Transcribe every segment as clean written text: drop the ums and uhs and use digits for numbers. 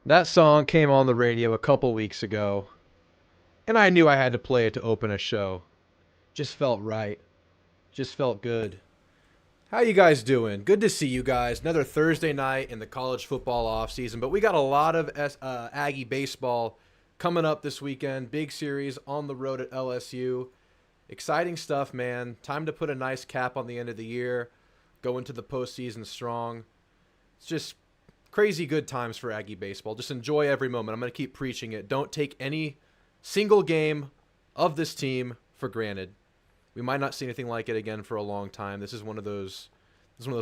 That song came on the radio a couple weeks ago, and I knew I had to play it to open a show. Just felt right. Just felt good. How you guys doing? Good to see you guys. Another Thursday night in the college football off season, but we got a lot of Aggie baseball coming up this weekend. Big series on the road at LSU. Exciting stuff, man. Time to put a nice cap on the end of the year. Go into the postseason strong. It's just crazy good times for Aggie baseball. Just enjoy every moment. I'm going to keep preaching it. Don't take any single game of this team for granted. We might not see anything like it again for a long time. This is one of those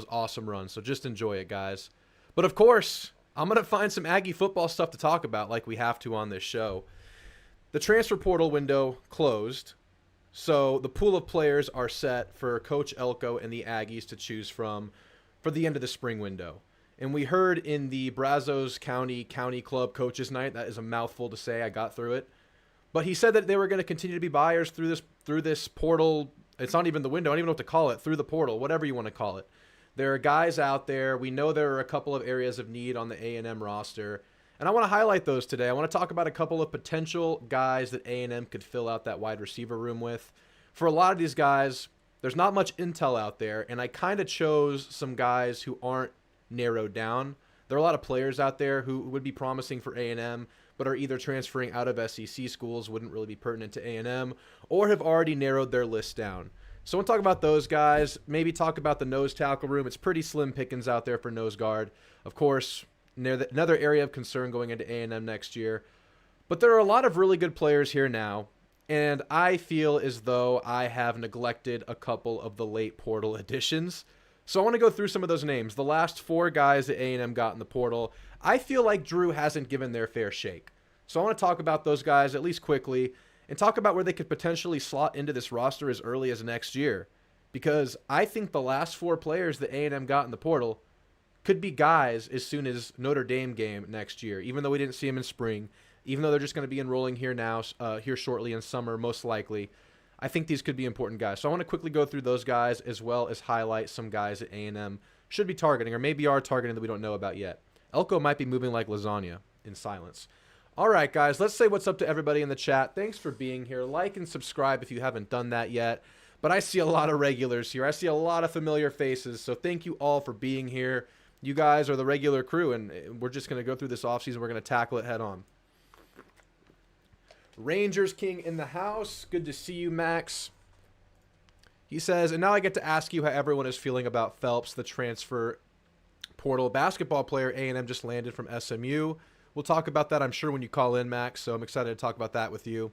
awesome runs. So just enjoy it, guys. But of course, I'm going to find some Aggie football stuff to talk about like we have to on this show. The transfer portal window closed. So the pool of players are set for Coach Elko and the Aggies to choose from for the end of the spring window. And we heard in the Brazos County Club Coaches Night, that is a mouthful to say, I got through it. But he said that they were going to continue to be buyers through this portal. It's not even the window. I don't even know what to call it. Through the portal, whatever you want to call it. There are guys out there. We know there are a couple of areas of need on the A&M roster. And I want to highlight those today. I want to talk about a couple of potential guys that A&M could fill out that wide receiver room with. For a lot of these guys, there's not much intel out there. And I kind of chose some guys who aren't narrowed down. There are a lot of players out there who would be promising for A&M, but are either transferring out of SEC schools, wouldn't really be pertinent to A&M, or have already narrowed their list down. So I want to talk about those guys, maybe talk about the nose tackle room. It's pretty slim pickings out there for nose guard. Of course, another area of concern going into A&M next year. But there are a lot of really good players here now, and I feel as though I have neglected a couple of the late portal additions. So I want to go through some of those names. The last four guys that A&M got in the portal, I feel like Drew hasn't given their fair shake. So I want to talk about those guys at least quickly and talk about where they could potentially slot into this roster as early as next year. Because I think the last four players that A&M got in the portal could be guys as soon as Notre Dame game next year, even though we didn't see them in spring, even though they're just going to be enrolling here now, here shortly in summer, most likely. I think these could be important guys. So I want to quickly go through those guys as well as highlight some guys that A&M should be targeting or maybe are targeting that we don't know about yet. Elko might be moving like lasagna in silence. All right, guys, let's say what's up to everybody in the chat. Thanks for being here. Like and subscribe if you haven't done that yet. But I see a lot of regulars here. I see a lot of familiar faces. So thank you all for being here. You guys are the regular crew, and we're just going to go through this offseason. We're going to tackle it head on. Rangers King in the house. Good to see you, Max. He says, and now I get to ask you how everyone is feeling about Phelps, the transfer portal basketball player A&M just landed from SMU. We'll talk about that, I'm sure, when you call in, Max, so I'm excited to talk about that with you.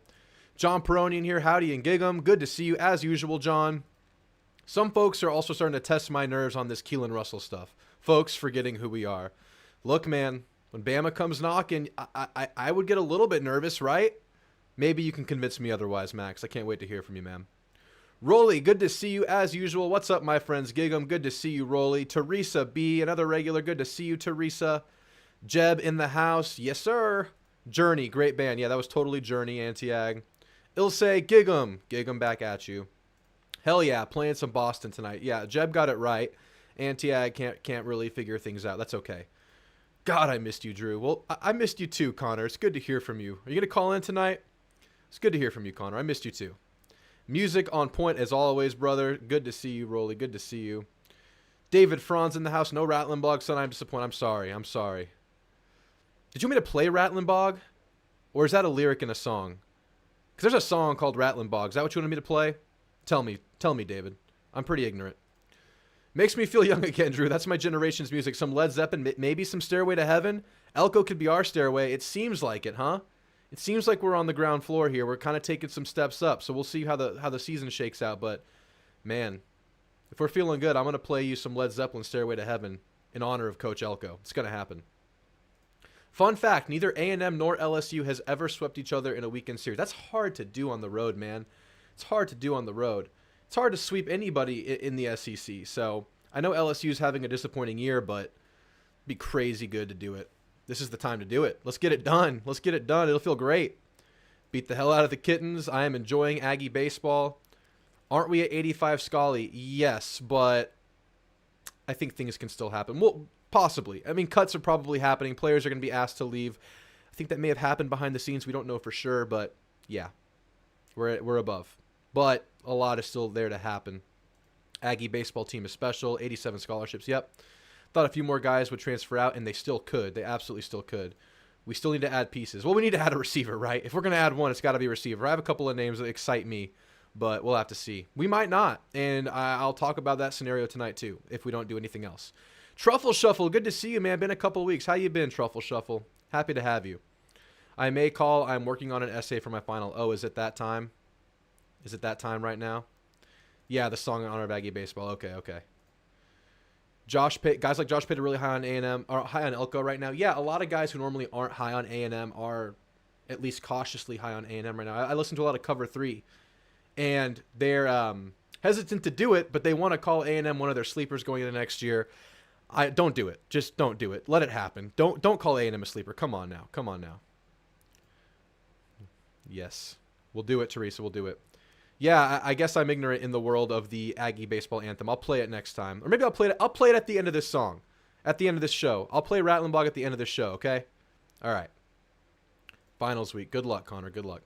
John Peronian here. Howdy and Gig'em. Good to see you, as usual, John. Some folks are also starting to test my nerves on this Keelan Russell stuff. Folks forgetting who we are. Look, man, when Bama comes knocking, I would get a little bit nervous, right? Maybe you can convince me otherwise, Max. I can't wait to hear from you, man. Rolly, good to see you as usual. What's up, my friends? Gig'em, good to see you, Rolly. Teresa B, another regular. Good to see you, Teresa. Jeb in the house. Yes, sir. Journey, great band. Yeah, that was totally Journey, Anti-Ag. Ilse, Gig'em. Gig'em back at you. Hell yeah, playing some Boston tonight. Yeah, Jeb got it right. Anti-Ag can't really figure things out. That's okay. God, I missed you, Drew. Well, I missed you too, Connor. It's good to hear from you. Are you going to call in tonight? It's good to hear from you, Connor. I missed you too. Music on point as always, brother. Good to see you, Rolly. Good to see you. David Franz in the house. No Rattling Bog, son. I'm disappointed. I'm sorry. Did you want me to play Rattling Bog? Or is that a lyric in a song? Because there's a song called Rattling Bog. Is that what you wanted me to play? Tell me, David. I'm pretty ignorant. Makes me feel young again, Drew. That's my generation's music. Some Led Zeppelin, maybe some Stairway to Heaven. Elko could be our Stairway. It seems like it, huh? It seems like we're on the ground floor here. We're kind of taking some steps up, so we'll see how the season shakes out. But, man, if we're feeling good, I'm going to play you some Led Zeppelin Stairway to Heaven in honor of Coach Elko. It's going to happen. Fun fact, neither A&M nor LSU has ever swept each other in a weekend series. That's hard to do on the road, man. It's hard to do on the road. It's hard to sweep anybody in the SEC. So I know LSU's having a disappointing year, but it'd be crazy good to do it. This is the time to do it. Let's get it done. It'll feel great. Beat the hell out of the Kittens. I am enjoying Aggie baseball. Aren't we at 85 Scully? Yes, but I think things can still happen. Possibly. I mean, cuts are probably happening. Players are going to be asked to leave. I think that may have happened behind the scenes. We don't know for sure, but yeah, we're above. But a lot is still there to happen. Aggie baseball team is special. 87 scholarships. Yep. Thought a few more guys would transfer out, and they still could. They absolutely still could. We still need to add pieces. Well, we need to add a receiver, right? If we're going to add one, it's got to be a receiver. I have a couple of names that excite me, but we'll have to see. We might not, and I'll talk about that scenario tonight too, if we don't do anything else. Truffle Shuffle, good to see you, man. Been a couple of weeks. How you been, Truffle Shuffle? Happy to have you. I may call. I'm working on an essay for my final. Oh, is it that time? Is it that time right now? Yeah, the song in honor of Aggie baseball. Okay. Guys like Josh Pitt are really high on A&M, or high on Elko right now. Yeah, a lot of guys who normally aren't high on A&M are at least cautiously high on A&M right now. I listen to a lot of Cover 3, and they're hesitant to do it, but they want to call A&M one of their sleepers going into next year. Don't do it. Just don't do it. Let it happen. Don't call A&M a sleeper. Come on now. Yes. We'll do it, Teresa. We'll do it. Yeah, I guess I'm ignorant in the world of the Aggie baseball anthem. I'll play it next time. Or maybe I'll play it at the end of this song. At the end of this show. I'll play Rattlin' Bog at the end of this show, okay? All right. Finals week. Good luck, Connor. Good luck.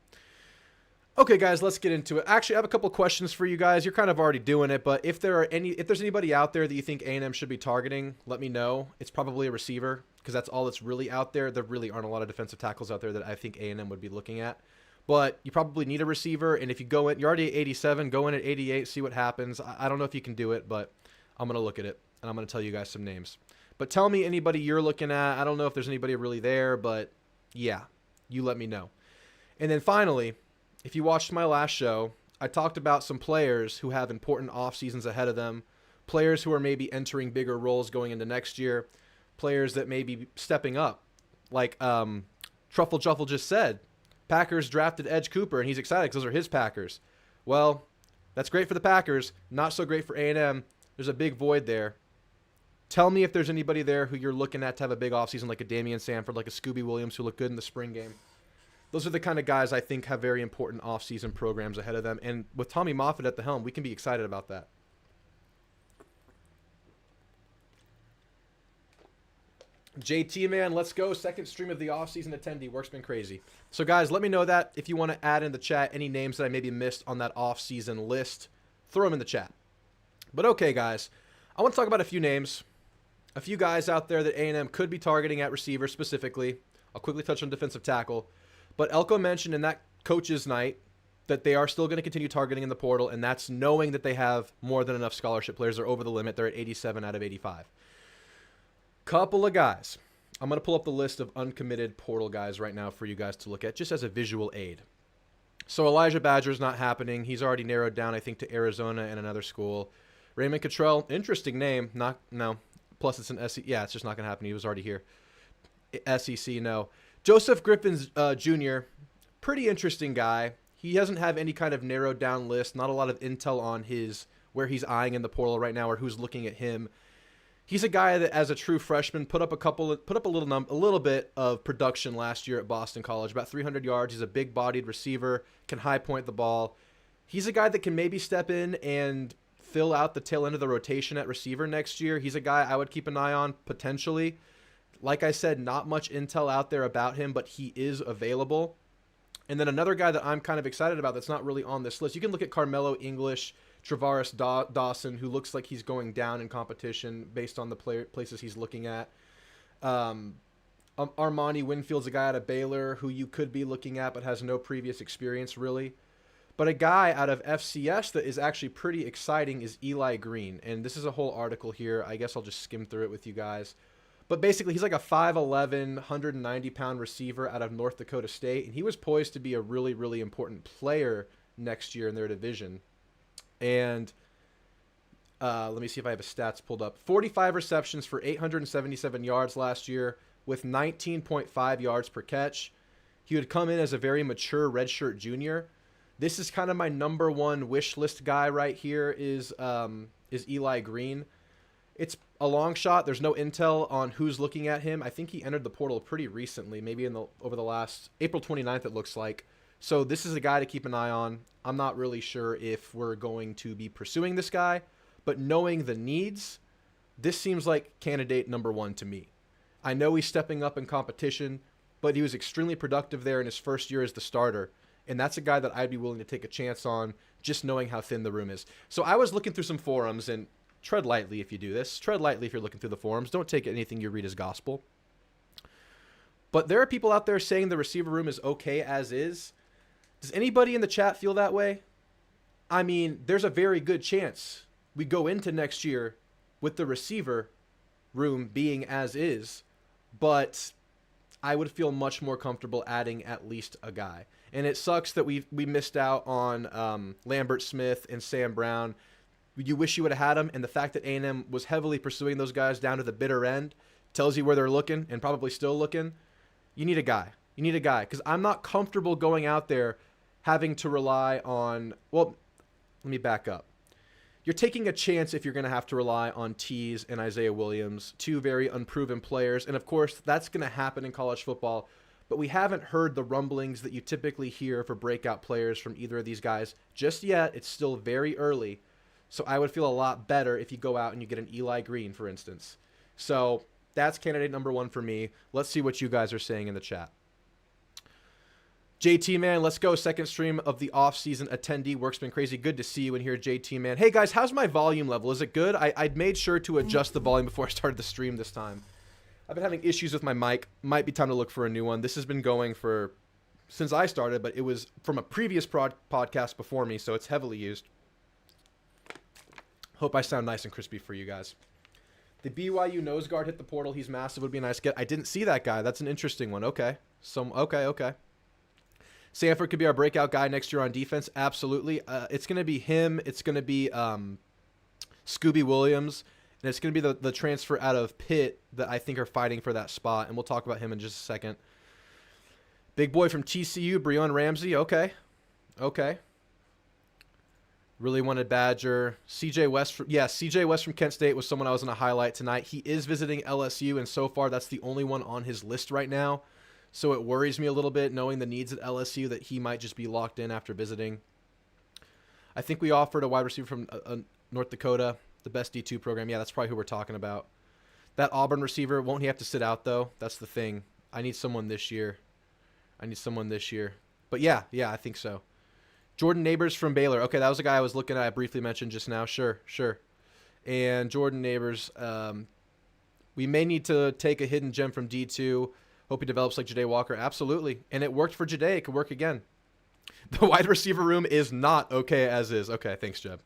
Okay, guys, let's get into it. Actually, I have a couple questions for you guys. You're kind of already doing it, but if there's anybody out there that you think A&M should be targeting, let me know. It's probably a receiver, because that's all that's really out there. There really aren't a lot of defensive tackles out there that I think A&M would be looking at. But you probably need a receiver, and if you go in, you're already at 87, go in at 88, see what happens. I don't know if you can do it, but I'm going to look at it, and I'm going to tell you guys some names. But tell me anybody you're looking at. I don't know if there's anybody really there, but yeah, you let me know. And then finally, if you watched my last show, I talked about some players who have important off seasons ahead of them, players who are maybe entering bigger roles going into next year, players that may be stepping up. Like Truffle Juffle just said, Packers drafted Edge Cooper, and he's excited because those are his Packers. Well, that's great for the Packers, not so great for A&M. There's a big void there. Tell me if there's anybody there who you're looking at to have a big offseason, like a Damian Sanford, like a Scooby Williams, who looked good in the spring game. Those are the kind of guys I think have very important offseason programs ahead of them. And with Tommy Moffitt at the helm, we can be excited about that. JT, man, let's go. Second stream of the offseason attendee. Work's been crazy. So, guys, let me know that if you want to add in the chat any names that I maybe missed on that offseason list. Throw them in the chat. But, okay, guys, I want to talk about a few names. A few guys out there that A&M could be targeting at receiver specifically. I'll quickly touch on defensive tackle. But Elko mentioned in that coach's night that they are still going to continue targeting in the portal, and that's knowing that they have more than enough scholarship players. They're over the limit. They're at 87 out of 85. Couple of guys. I'm going to pull up the list of uncommitted portal guys right now for you guys to look at, just as a visual aid. So Elijah Badger's not happening. He's already narrowed down, I think, to Arizona and another school. Raymond Cottrell, interesting name. No. Plus, it's an SEC. Yeah, it's just not going to happen. He was already here. SEC, no. Joseph Griffin Jr., pretty interesting guy. He doesn't have any kind of narrowed down list. Not a lot of intel on where he's eyeing in the portal right now or who's looking at him. He's a guy that, as a true freshman, put up a little bit of production last year at Boston College, about 300 yards. He's a big-bodied receiver, can high point the ball. He's a guy that can maybe step in and fill out the tail end of the rotation at receiver next year. He's a guy I would keep an eye on potentially. Like I said, not much intel out there about him, but he is available. And then another guy that I'm kind of excited about that's not really on this list. You can look at Carmelo English, Travaris Dawson, who looks like he's going down in competition based on the places he's looking at. Armani Winfield's a guy out of Baylor who you could be looking at but has no previous experience really. But a guy out of FCS that is actually pretty exciting is Eli Green. And this is a whole article here. I guess I'll just skim through it with you guys. But basically, he's like a 5'11", 190-pound receiver out of North Dakota State. And he was poised to be a really, really important player next year in their division. And let me see if I have his stats pulled up. 45 receptions for 877 yards last year with 19.5 yards per catch. He would come in as a very mature redshirt junior. This is kind of my number one wish list guy right here is Eli Green. It's a long shot. There's no intel on who's looking at him. I think he entered the portal pretty recently, maybe over the last April 29th, it looks like. So this is a guy to keep an eye on. I'm not really sure if we're going to be pursuing this guy, but knowing the needs, this seems like candidate number 1 to me. I know he's stepping up in competition, but he was extremely productive there in his first year as the starter. And that's a guy that I'd be willing to take a chance on, just knowing how thin the room is. So I was looking through some forums, and tread lightly if you do this. Tread lightly if you're looking through the forums. Don't take anything you read as gospel. But there are people out there saying the receiver room is okay as is. Does anybody in the chat feel that way? I mean, there's a very good chance we go into next year with the receiver room being as is, but I would feel much more comfortable adding at least a guy. And it sucks that we missed out on Lambert Smith and Sam Brown. You wish you would have had them, and the fact that A&M was heavily pursuing those guys down to the bitter end tells you where they're looking and probably still looking. You need a guy. You need a guy, because I'm not comfortable going out there having to rely on, well, let me back up. You're taking a chance if you're going to have to rely on Tease and Isaiah Williams, 2 very unproven players. And, of course, that's going to happen in college football. But we haven't heard the rumblings that you typically hear for breakout players from either of these guys just yet. It's still very early. So I would feel a lot better if you go out and you get an Eli Green, for instance. So that's candidate number 1 for me. Let's see what you guys are saying in the chat. JT, man, let's go. Second stream of the off-season attendee. Work's been crazy. Good to see you in here, JT, man. Hey, guys, how's my volume level? Is it good? I'd made sure to adjust the volume before I started the stream this time. I've been having issues with my mic. Might be time to look for a new one. This has been going for since I started, but it was from a previous podcast before me, so it's heavily used. Hope I sound nice and crispy for you guys. The BYU nose guard hit the portal. He's massive. Would be a nice get. I didn't see that guy. That's an interesting one. Okay. Okay. Sanford could be our breakout guy next year on defense. Absolutely. It's going to be him. It's going to be Scooby Williams. And it's going to be the transfer out of Pitt that I think are fighting for that spot. And we'll talk about him in just a second. Big boy from TCU, Breon Ramsey. Okay. Really wanted Badger. CJ West from Kent State was someone I was going to highlight tonight. He is visiting LSU, and so far that's the only one on his list right now. So it worries me a little bit knowing the needs at LSU that he might just be locked in after visiting. I think we offered a wide receiver from North Dakota, the best D2 program. Yeah, that's probably who we're talking about. That Auburn receiver, won't he have to sit out, though? That's the thing. I need someone this year. But yeah, I think so. Jordan Neighbors from Baylor. Okay, that was a guy I was looking at. I briefly mentioned just now. Sure. And Jordan Neighbors, we may need to take a hidden gem from D2. Hope he develops like Ja'Day Walker. Absolutely. And it worked for Ja'Day. It could work again. The wide receiver room is not okay as is. Okay, thanks, Jeb.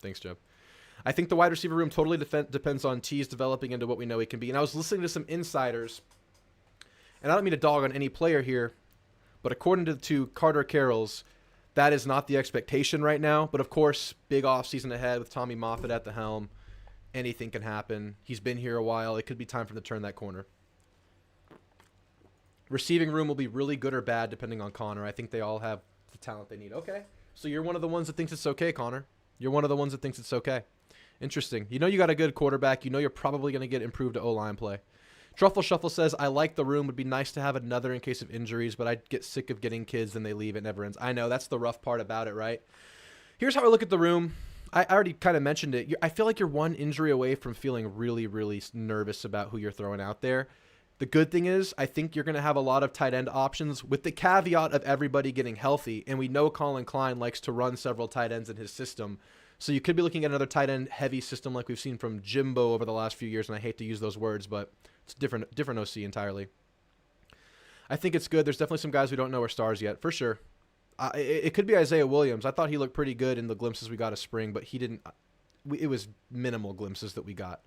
I think the wide receiver room totally depends on Tease developing into what we know he can be. And I was listening to some insiders, and I don't mean to dog on any player here, but according to Carter Carroll's, that is not the expectation right now. But, of course, big offseason ahead with Tommy Moffitt at the helm. Anything can happen. He's been here a while. It could be time for him to turn that corner. Receiving room will be really good or bad depending on Connor. I think they all have the talent they need. Okay. So you're one of the ones that thinks it's okay, Connor. You're one of the ones that thinks it's okay. Interesting. You know you got a good quarterback. You know you're probably going to get improved O-line play. Truffle Shuffle says, I like the room. Would be nice to have another in case of injuries, but I'd get sick of getting kids and they leave. It never ends. I know. That's the rough part about it, right? Here's how I look at the room. I already kind of mentioned it. I feel like you're one injury away from feeling really, really nervous about who you're throwing out there. The good thing is I think you're going to have a lot of tight end options with the caveat of everybody getting healthy. And we know Colin Klein likes to run several tight ends in his system. So you could be looking at another tight end heavy system like we've seen from Jimbo over the last few years. And I hate to use those words, but it's different OC entirely. I think it's good. There's definitely some guys we don't know are stars yet, for sure. It could be Isaiah Williams. I thought he looked pretty good in the glimpses we got of spring, but he didn't. It was minimal glimpses that we got.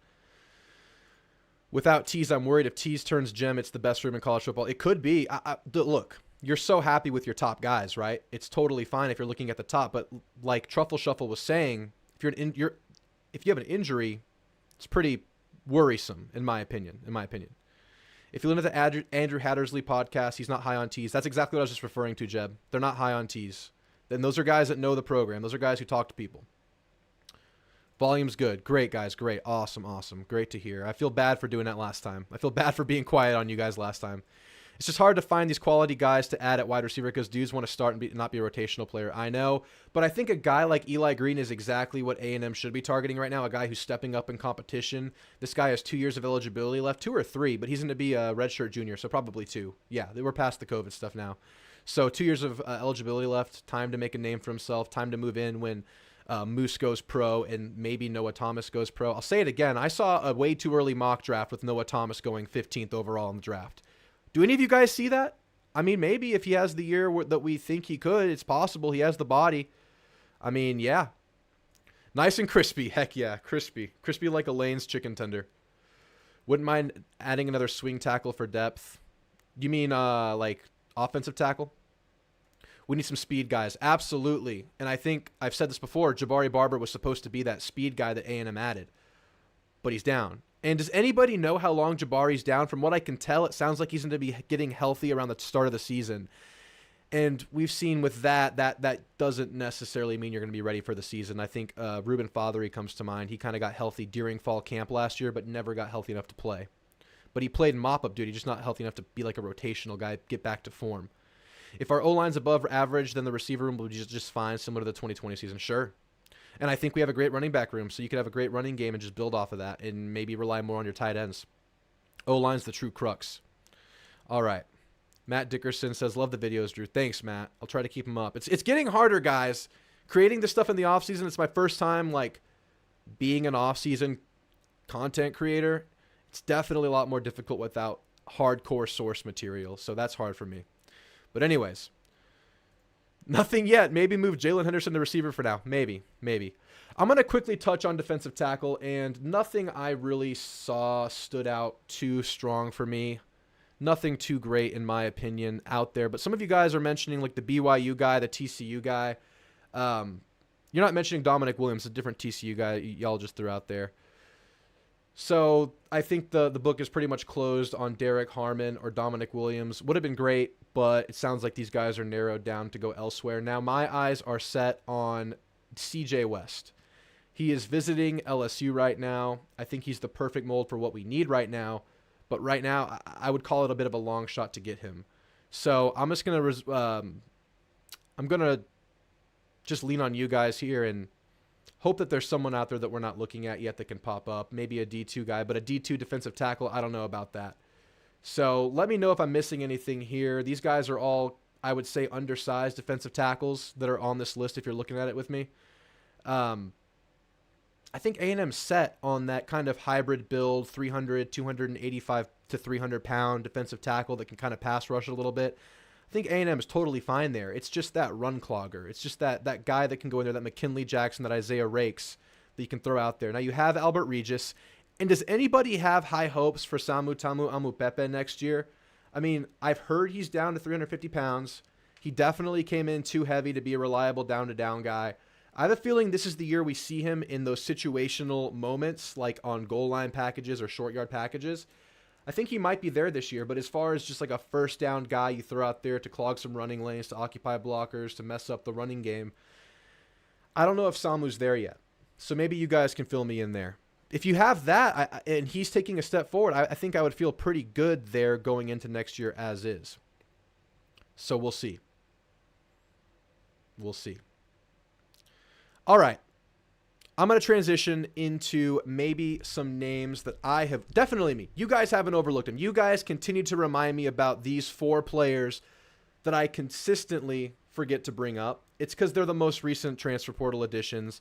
Without Tease, I'm worried if Tease turns gem, it's the best room in college football. It could be. Look, you're so happy with your top guys, right? It's totally fine if you're looking at the top, but like Truffle Shuffle was saying, if you have an injury, it's pretty worrisome, in my opinion. If you listen to the Andrew Hattersley podcast, he's not high on Tease. That's exactly what I was just referring to, Jeb. They're not high on Tease. Then those are guys that know the program. Those are guys who talk to people. Volume's good. Great, guys. Great. Awesome. Great to hear. I feel bad for doing that last time. I feel bad for being quiet on you guys last time. It's just hard to find these quality guys to add at wide receiver because dudes want to start and not be a rotational player. I know, but I think a guy like Eli Green is exactly what A&M should be targeting right now, a guy who's stepping up in competition. This guy has 2 years of eligibility left, 2 or 3, but he's going to be a redshirt junior, so probably 2. Yeah, we're past the COVID stuff now. So 2 years of eligibility left, time to make a name for himself, time to move in when Moose goes pro and maybe Noah Thomas goes pro. I'll say it again. I saw a way too early mock draft with Noah Thomas going 15th overall in the draft. Do any of you guys see that? I mean, maybe if he has the year that we think he could, it's possible. He has the body. I mean, yeah. Nice and crispy. Heck yeah, crispy. Crispy like Elaine's chicken tender. Wouldn't mind adding another swing tackle for depth. You mean like offensive tackle? We need some speed guys. Absolutely. And I think I've said this before. Jabari Barber was supposed to be that speed guy that A&M added. But he's down. And does anybody know how long Jabari's down? From what I can tell, it sounds like he's going to be getting healthy around the start of the season. And we've seen with that doesn't necessarily mean you're going to be ready for the season. I think Ruben Fothery comes to mind. He kind of got healthy during fall camp last year, but never got healthy enough to play. But he played mop-up duty, just not healthy enough to be like a rotational guy, get back to form. If our O-line's above average, then the receiver room will be just fine, similar to the 2020 season. Sure. And I think we have a great running back room, so you could have a great running game and just build off of that and maybe rely more on your tight ends. O-line's the true crux. All right. Matt Dickerson says, love the videos, Drew. Thanks, Matt. I'll try to keep them up. It's getting harder, guys. Creating this stuff in the offseason, it's my first time, like, being an offseason content creator. It's definitely a lot more difficult without hardcore source material, so that's hard for me. But anyways, nothing yet. Maybe move Jalen Henderson to receiver for now. Maybe. I'm going to quickly touch on defensive tackle, and nothing I really saw stood out too strong for me. Nothing too great, in my opinion, out there. But some of you guys are mentioning, like, the BYU guy, the TCU guy. You're not mentioning Dominic Williams, a different TCU guy y'all just threw out there. So I think the book is pretty much closed on Derek Harmon or Dominic Williams. Would have been great, but it sounds like these guys are narrowed down to go elsewhere. Now my eyes are set on CJ West. He is visiting LSU right now. I think he's the perfect mold for what we need right now. But right now, I would call it a bit of a long shot to get him. So I'm just gonna just lean on you guys here and hope that there's someone out there that we're not looking at yet that can pop up. Maybe a D2 guy, but a D2 defensive tackle, I don't know about that. So let me know if I'm missing anything here. These guys are all, I would say, undersized defensive tackles that are on this list if you're looking at it with me. I think A&M's set on that kind of hybrid build, 300, 285 to 300 pound defensive tackle that can kind of pass rush a little bit. I think A&M is totally fine there. It's just that run clogger. It's just that guy that can go in there, that McKinley Jackson, that Isaiah Rakes that you can throw out there. Now you have Albert Regis. And does anybody have high hopes for Samu Tamu Amupepe next year? I mean, I've heard he's down to 350 pounds. He definitely came in too heavy to be a reliable down-to-down guy. I have a feeling this is the year we see him in those situational moments, like on goal line packages or short yard packages. I think he might be there this year, but as far as just like a first down guy you throw out there to clog some running lanes, to occupy blockers, to mess up the running game, I don't know if Samu's there yet. So maybe you guys can fill me in there. If you have that, and he's taking a step forward, I think I would feel pretty good there going into next year as is. So we'll see. We'll see. All right. I'm going to transition into maybe some names that I have, definitely me. You guys haven't overlooked them. You guys continue to remind me about these 4 players that I consistently forget to bring up. It's because they're the most recent transfer portal additions.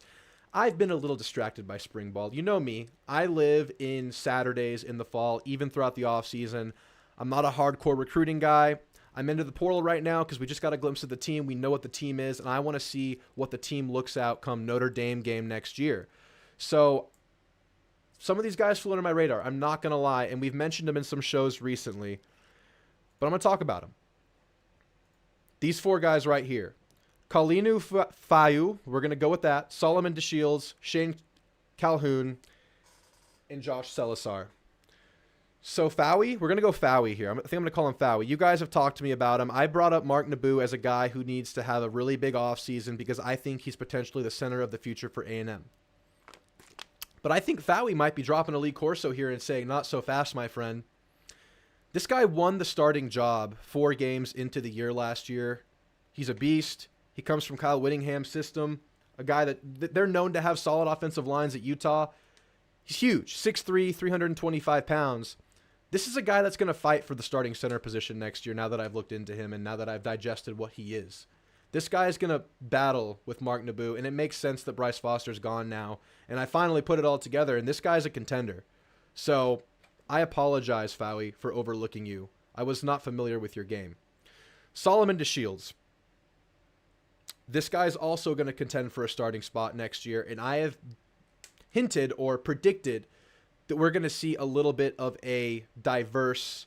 I've been a little distracted by spring ball. You know me. I live in Saturdays in the fall, even throughout the off season. I'm not a hardcore recruiting guy. I'm into the portal right now because we just got a glimpse of the team. We know what the team is, and I want to see what the team looks out come Notre Dame game next year. So some of these guys flew under my radar. I'm not going to lie, and we've mentioned them in some shows recently, but I'm going to talk about them. These 4 guys right here. Kalinu Fayu, we're going to go with that. Solomon DeShields, Shane Calhoun, and Josh Celisar. So Fawi, we're going to go Fawi here. I think I'm going to call him Fawi. You guys have talked to me about him. I brought up Mark Naboo as a guy who needs to have a really big offseason because I think he's potentially the center of the future for A&M. But I think Fawi might be dropping a Lee Corso here and saying, not so fast, my friend. This guy won the starting job 4 games into the year last year. He's a beast. He comes from Kyle Whittingham's system, a guy that they're known to have solid offensive lines at Utah. He's huge, 6'3", 325 pounds. This is a guy that's going to fight for the starting center position next year now that I've looked into him and now that I've digested what he is. This guy is going to battle with Mark Naboo, and it makes sense that Bryce Foster's gone now. And I finally put it all together, and this guy's a contender. So I apologize, Fowie, for overlooking you. I was not familiar with your game. Solomon DeShields. This guy's also going to contend for a starting spot next year, and I have hinted or predicted that we're going to see a little bit of a diverse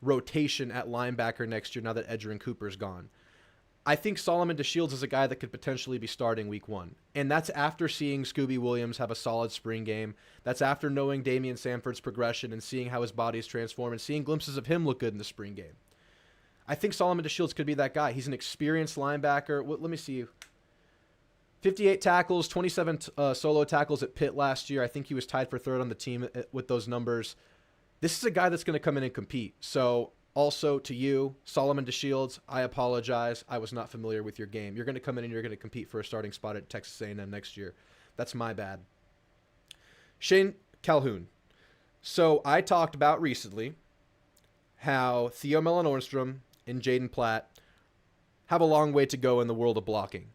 rotation at linebacker next year now that Edgerrin Cooper's gone. I think Solomon DeShields is a guy that could potentially be starting week 1. And that's after seeing Scooby Williams have a solid spring game. That's after knowing Damian Sanford's progression and seeing how his body's transformed and seeing glimpses of him look good in the spring game. I think Solomon DeShields could be that guy. He's an experienced linebacker. Let me see. 58 tackles, 27 solo tackles at Pitt last year. I think he was tied for 3rd on the team with those numbers. This is a guy that's going to come in and compete. So also to you, Solomon DeShields, I apologize. I was not familiar with your game. You're going to come in and you're going to compete for a starting spot at Texas A&M next year. That's my bad. Shane Calhoun. So I talked about recently how Theo Mellon-Ornstrom and Jaden Platt have a long way to go in the world of blocking.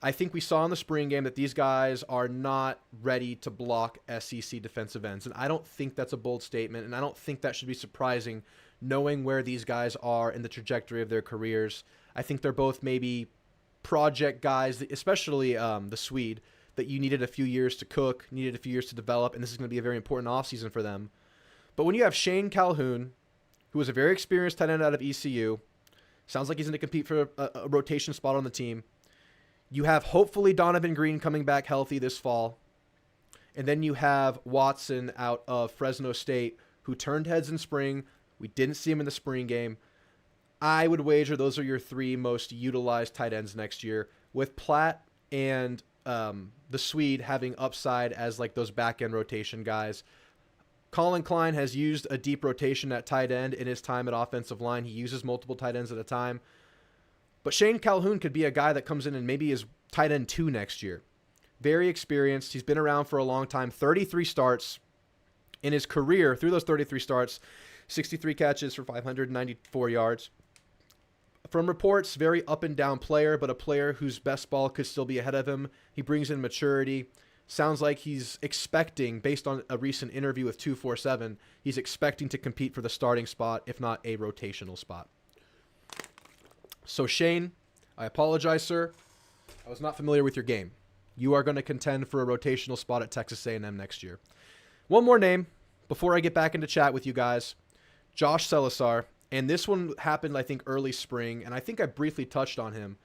I think we saw in the spring game that these guys are not ready to block SEC defensive ends. And I don't think that's a bold statement, and I don't think that should be surprising knowing where these guys are in the trajectory of their careers. I think they're both maybe project guys, especially the Swede, that you needed a few years to cook, needed a few years to develop, and this is going to be a very important offseason for them. But when you have Shane Calhoun, who is a very experienced tight end out of ECU, sounds like he's going to compete for a rotation spot on the team. You have hopefully Donovan Green coming back healthy this fall. And then you have Watson out of Fresno State, who turned heads in spring. We didn't see him in the spring game. I would wager those are your 3 most utilized tight ends next year, with Platt and the Swede having upside as like those back-end rotation guys. Colin Klein has used a deep rotation at tight end in his time at offensive line. He uses multiple tight ends at a time. But Shane Calhoun could be a guy that comes in and maybe is tight end 2 next year. Very experienced. He's been around for a long time. 33 starts in his career. Through those 33 starts, 63 catches for 594 yards. From reports, very up and down player, but a player whose best ball could still be ahead of him. He brings in maturity. Sounds like he's expecting, based on a recent interview with 247, he's expecting to compete for the starting spot, if not a rotational spot. So Shane, I apologize, sir. I was not familiar with your game. You are going to contend for a rotational spot at Texas A&M next year. One more name before I get back into chat with you guys. Josh Salazar. And this one happened, I think, early spring, and I think I briefly touched on him.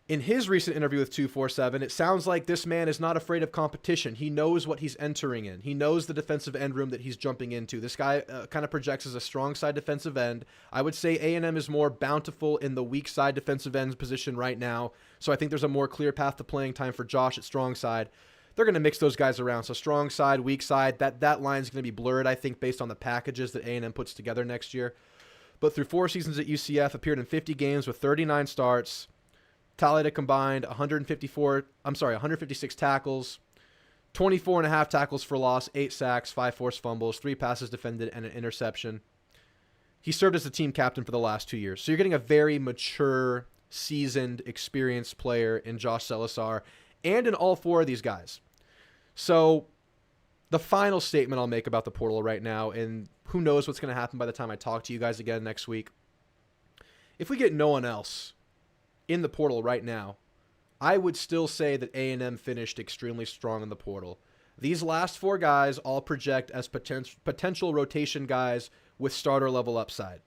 In his recent interview with 247, it sounds like this man is not afraid of competition. He knows what he's entering in. He knows the defensive end room that he's jumping into. This guy kind of projects as a strong side defensive end. I would say A&M is more bountiful in the weak side defensive end position right now, so I think there's a more clear path to playing time for Josh at strong side. They're going to mix those guys around, so strong side, weak side, that line's going to be blurred, I think, based on the packages that A&M puts together next year. But through 4 seasons at UCF, appeared in 50 games with 39 starts, tallied a combined 156 tackles, 24.5 tackles for loss, 8 sacks, 5 forced fumbles, 3 passes defended, and an interception. He served as the team captain for the last 2 years. So you're getting a very mature, seasoned, experienced player in Josh Salazar and in all 4 of these guys. So the final statement I'll make about the portal right now, and who knows what's going to happen by the time I talk to you guys again next week. If we get no one else in the portal right now, I would still say that A&M finished extremely strong in the portal. These last 4 guys all project as potential rotation guys with starter level upside.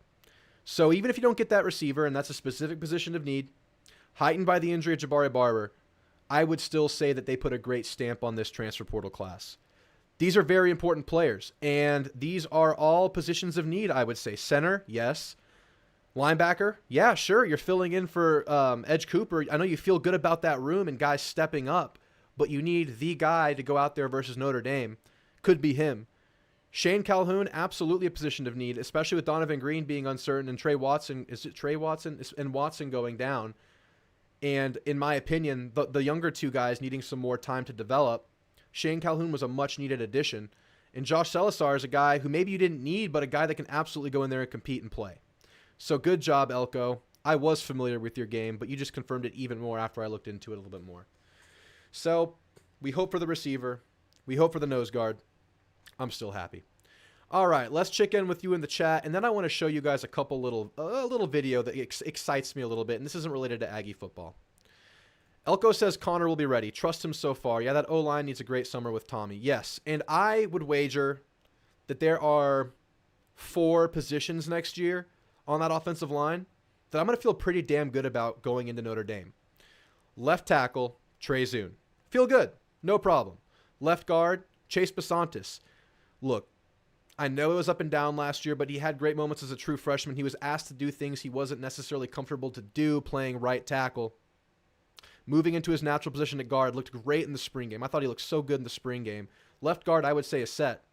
So even if you don't get that receiver, and that's a specific position of need, heightened by the injury of Jabari Barber, I would still say that they put a great stamp on this transfer portal class. These are very important players, and these are all positions of need, I would say. Center, yes. Linebacker, yeah, sure, you're filling in for Edge Cooper. I know you feel good about that room and guys stepping up, but you need the guy to go out there versus Notre Dame. Could be him. Shane Calhoun, absolutely a position of need, especially with Donovan Green being uncertain and Trey Watson. Is it Trey Watson? And Watson going down. And in my opinion, the younger two guys needing some more time to develop. Shane Calhoun was a much-needed addition. And Josh Salazar is a guy who maybe you didn't need, but a guy that can absolutely go in there and compete and play. So good job, Elko. I was familiar with your game, but you just confirmed it even more after I looked into it a little bit more. So we hope for the receiver. We hope for the nose guard. I'm still happy. All right, let's check in with you in the chat, and then I want to show you guys a little video that excites me a little bit, and this isn't related to Aggie football. Elko says Connor will be ready. Trust him so far. Yeah, that O-line needs a great summer with Tommy. Yes, and I would wager that there are 4 positions next year on that offensive line that I'm going to feel pretty damn good about going into Notre Dame. Left tackle, Trey Zune. Feel good. No problem. Left guard, Chase Basantis. Look, I know it was up and down last year, but he had great moments as a true freshman. He was asked to do things he wasn't necessarily comfortable to do playing right tackle. Moving into his natural position at guard, looked great in the spring game. I thought he looked so good in the spring game. Left guard, I would say, is set.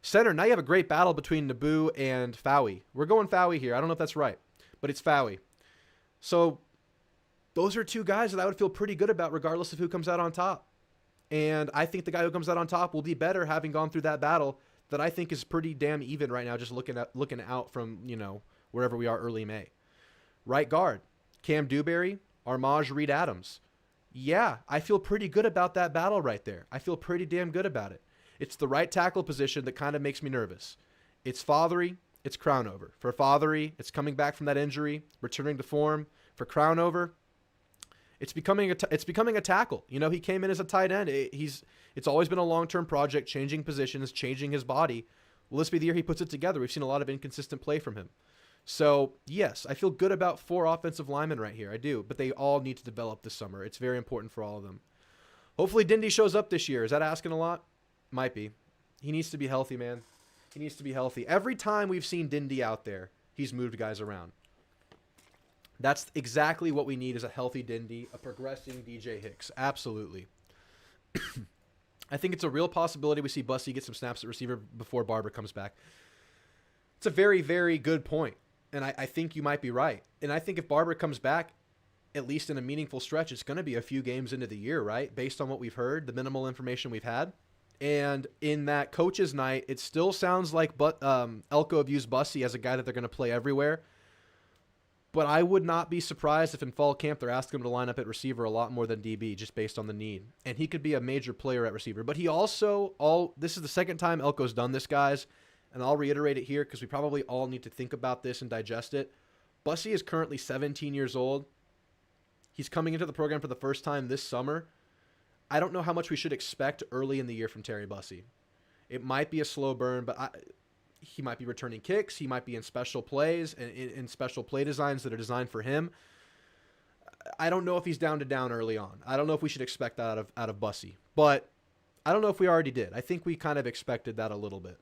Center, now you have a great battle between Naboo and Fowey. We're going Fowey here. I don't know if that's right, but it's Fowey. So those are 2 guys that I would feel pretty good about regardless of who comes out on top. And I think the guy who comes out on top will be better having gone through that battle that I think is pretty damn even right now, just looking out from, wherever we are early May. Right guard, Cam Dewberry, Armaj Reed Adams. Yeah, I feel pretty good about that battle right there. I feel pretty damn good about it. It's the right tackle position that kind of makes me nervous. It's Fothery, it's Crownover. For Fothery, it's coming back from that injury, returning to form. For Crownover, it's becoming a tackle. He came in as a tight end. It's always been a long-term project, changing positions, changing his body. Will this be the year he puts it together? We've seen a lot of inconsistent play from him. So, yes, I feel good about 4 offensive linemen right here. I do. But they all need to develop this summer. It's very important for all of them. Hopefully Dindy shows up this year. Is that asking a lot? Might be. He needs to be healthy, man. He needs to be healthy. Every time we've seen Dindy out there, he's moved guys around. That's exactly what we need, is a healthy Dindy, a progressing DJ Hicks. Absolutely. I think it's a real possibility we see Bussy get some snaps at receiver before Barber comes back. It's a very, very good point, and I think you might be right. And I think if Barber comes back, at least in a meaningful stretch, it's going to be a few games into the year, right? Based on what we've heard, the minimal information we've had. And in that coach's night, it still sounds like Elko views Bussy as a guy that they're going to play everywhere. But I would not be surprised if in fall camp they're asking him to line up at receiver a lot more than DB, just based on the need. And he could be a major player at receiver. But he also, this is the second time Elko's done this, guys, and I'll reiterate it here because we probably all need to think about this and digest it. Bussy is currently 17 years old. He's coming into the program for the first time this summer. I don't know how much we should expect early in the year from Terry Bussy. It might be a slow burn, but he might be returning kicks. He might be in special plays and in special play designs that are designed for him. I don't know if he's down early on. I don't know if we should expect that out of Bussy. But I don't know if we already did. I think we kind of expected that a little bit.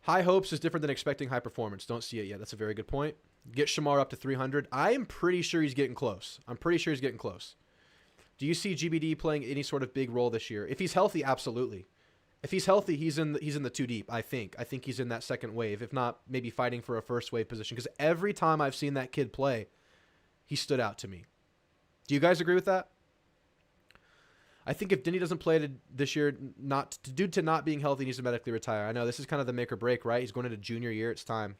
High hopes is different than expecting high performance. Don't see it yet. That's a very good point. Get Shamar up to 300. I am pretty sure he's getting close. Do you see GBD playing any sort of big role this year? If he's healthy, absolutely. If he's healthy, he's in the 2 deep, I think. I think he's in that second wave, if not maybe fighting for a first wave position. Because every time I've seen that kid play, he stood out to me. Do you guys agree with that? I think if Denny doesn't play this year, due to not being healthy, he needs to medically retire. I know this is kind of the make or break, right? He's going into junior year. It's time.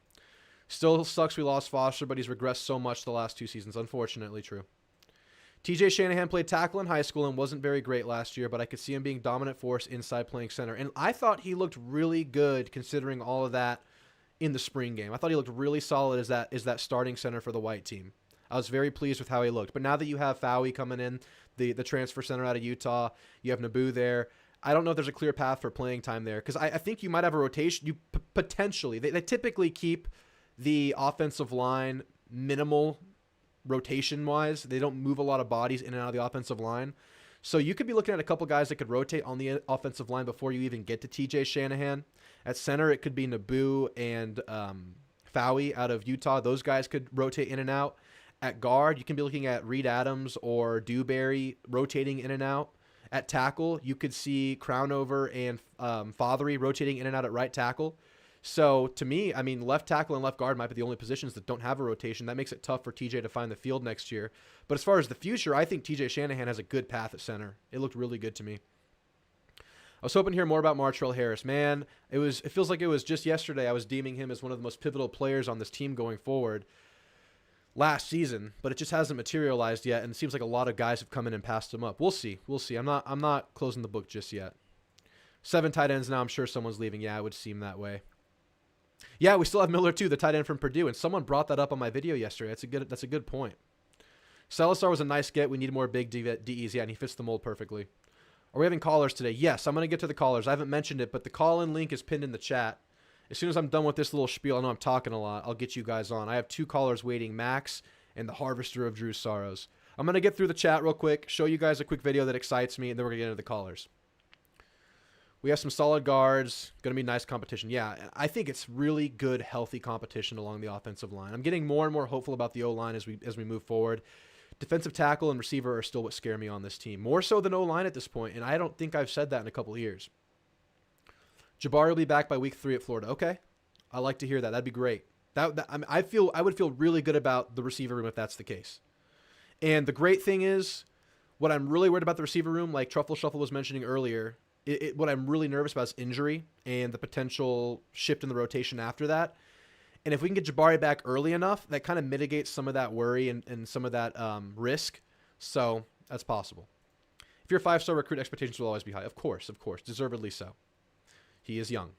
Still sucks we lost Foster, but he's regressed so much the last 2 seasons. Unfortunately true. TJ Shanahan played tackle in high school and wasn't very great last year, but I could see him being dominant force inside playing center. And I thought he looked really good considering all of that in the spring game. I thought he looked really solid as that starting center for the white team. I was very pleased with how he looked. But now that you have Fowey coming in, the transfer center out of Utah, you have Naboo there. I don't know if there's a clear path for playing time there because I think you might have a rotation. Potentially. They typically keep the offensive line minimal rotation-wise. They don't move a lot of bodies in and out of the offensive line. So you could be looking at a couple guys that could rotate on the offensive line before you even get to TJ Shanahan. At center, it could be Naboo and Fowey out of Utah. Those guys could rotate in and out. At guard, you can be looking at Reed Adams or Dewberry rotating in and out. At tackle, you could see Crownover and Fothery rotating in and out at right tackle. So to me, I mean, left tackle and left guard might be the only positions that don't have a rotation. That makes it tough for TJ to find the field next year. But as far as the future, I think TJ Shanahan has a good path at center. It looked really good to me. I was hoping to hear more about Martrell Harris. Man, it feels like it was just yesterday I was deeming him as one of the most pivotal players on this team going forward last season, but it just hasn't materialized yet, and it seems like a lot of guys have come in and passed him up. We'll see. We'll see. I'm not closing the book just yet. 7 tight ends now. I'm sure someone's leaving. Yeah, it would seem that way. Yeah, we still have Miller too, the tight end from Purdue, and someone brought that up on my video yesterday. That's a good point. Salazar was a nice get. We need more big DEs. Yeah, and he fits the mold perfectly. Are we having callers today? Yes, I'm going to get to the callers. I haven't mentioned it, but the call-in link is pinned in the chat. As soon as I'm done with this little spiel, I know I'm talking a lot, I'll get you guys on. I have 2 callers waiting, Max and the Harvester of Drew's Sorrows. I'm going to get through the chat real quick, show you guys a quick video that excites me, and then we're going to get into the callers. We have some solid guards. Going to be nice competition. Yeah, I think it's really good, healthy competition along the offensive line. I'm getting more and more hopeful about the O-line as we move forward. Defensive tackle and receiver are still what scare me on this team, more so than O-line at this point, and I don't think I've said that in a couple of years. Jabari will be back by week 3 at Florida. Okay, I like to hear that. That'd be great. I would feel really good about the receiver room if that's the case. And the great thing is, what I'm really worried about the receiver room, like Truffle Shuffle was mentioning earlier, what I'm really nervous about is injury and the potential shift in the rotation after that. And if we can get Jabari back early enough, that kind of mitigates some of that worry and some of that risk. So that's possible. If you're a 5-star recruit, expectations will always be high. Of course, deservedly so. He is young.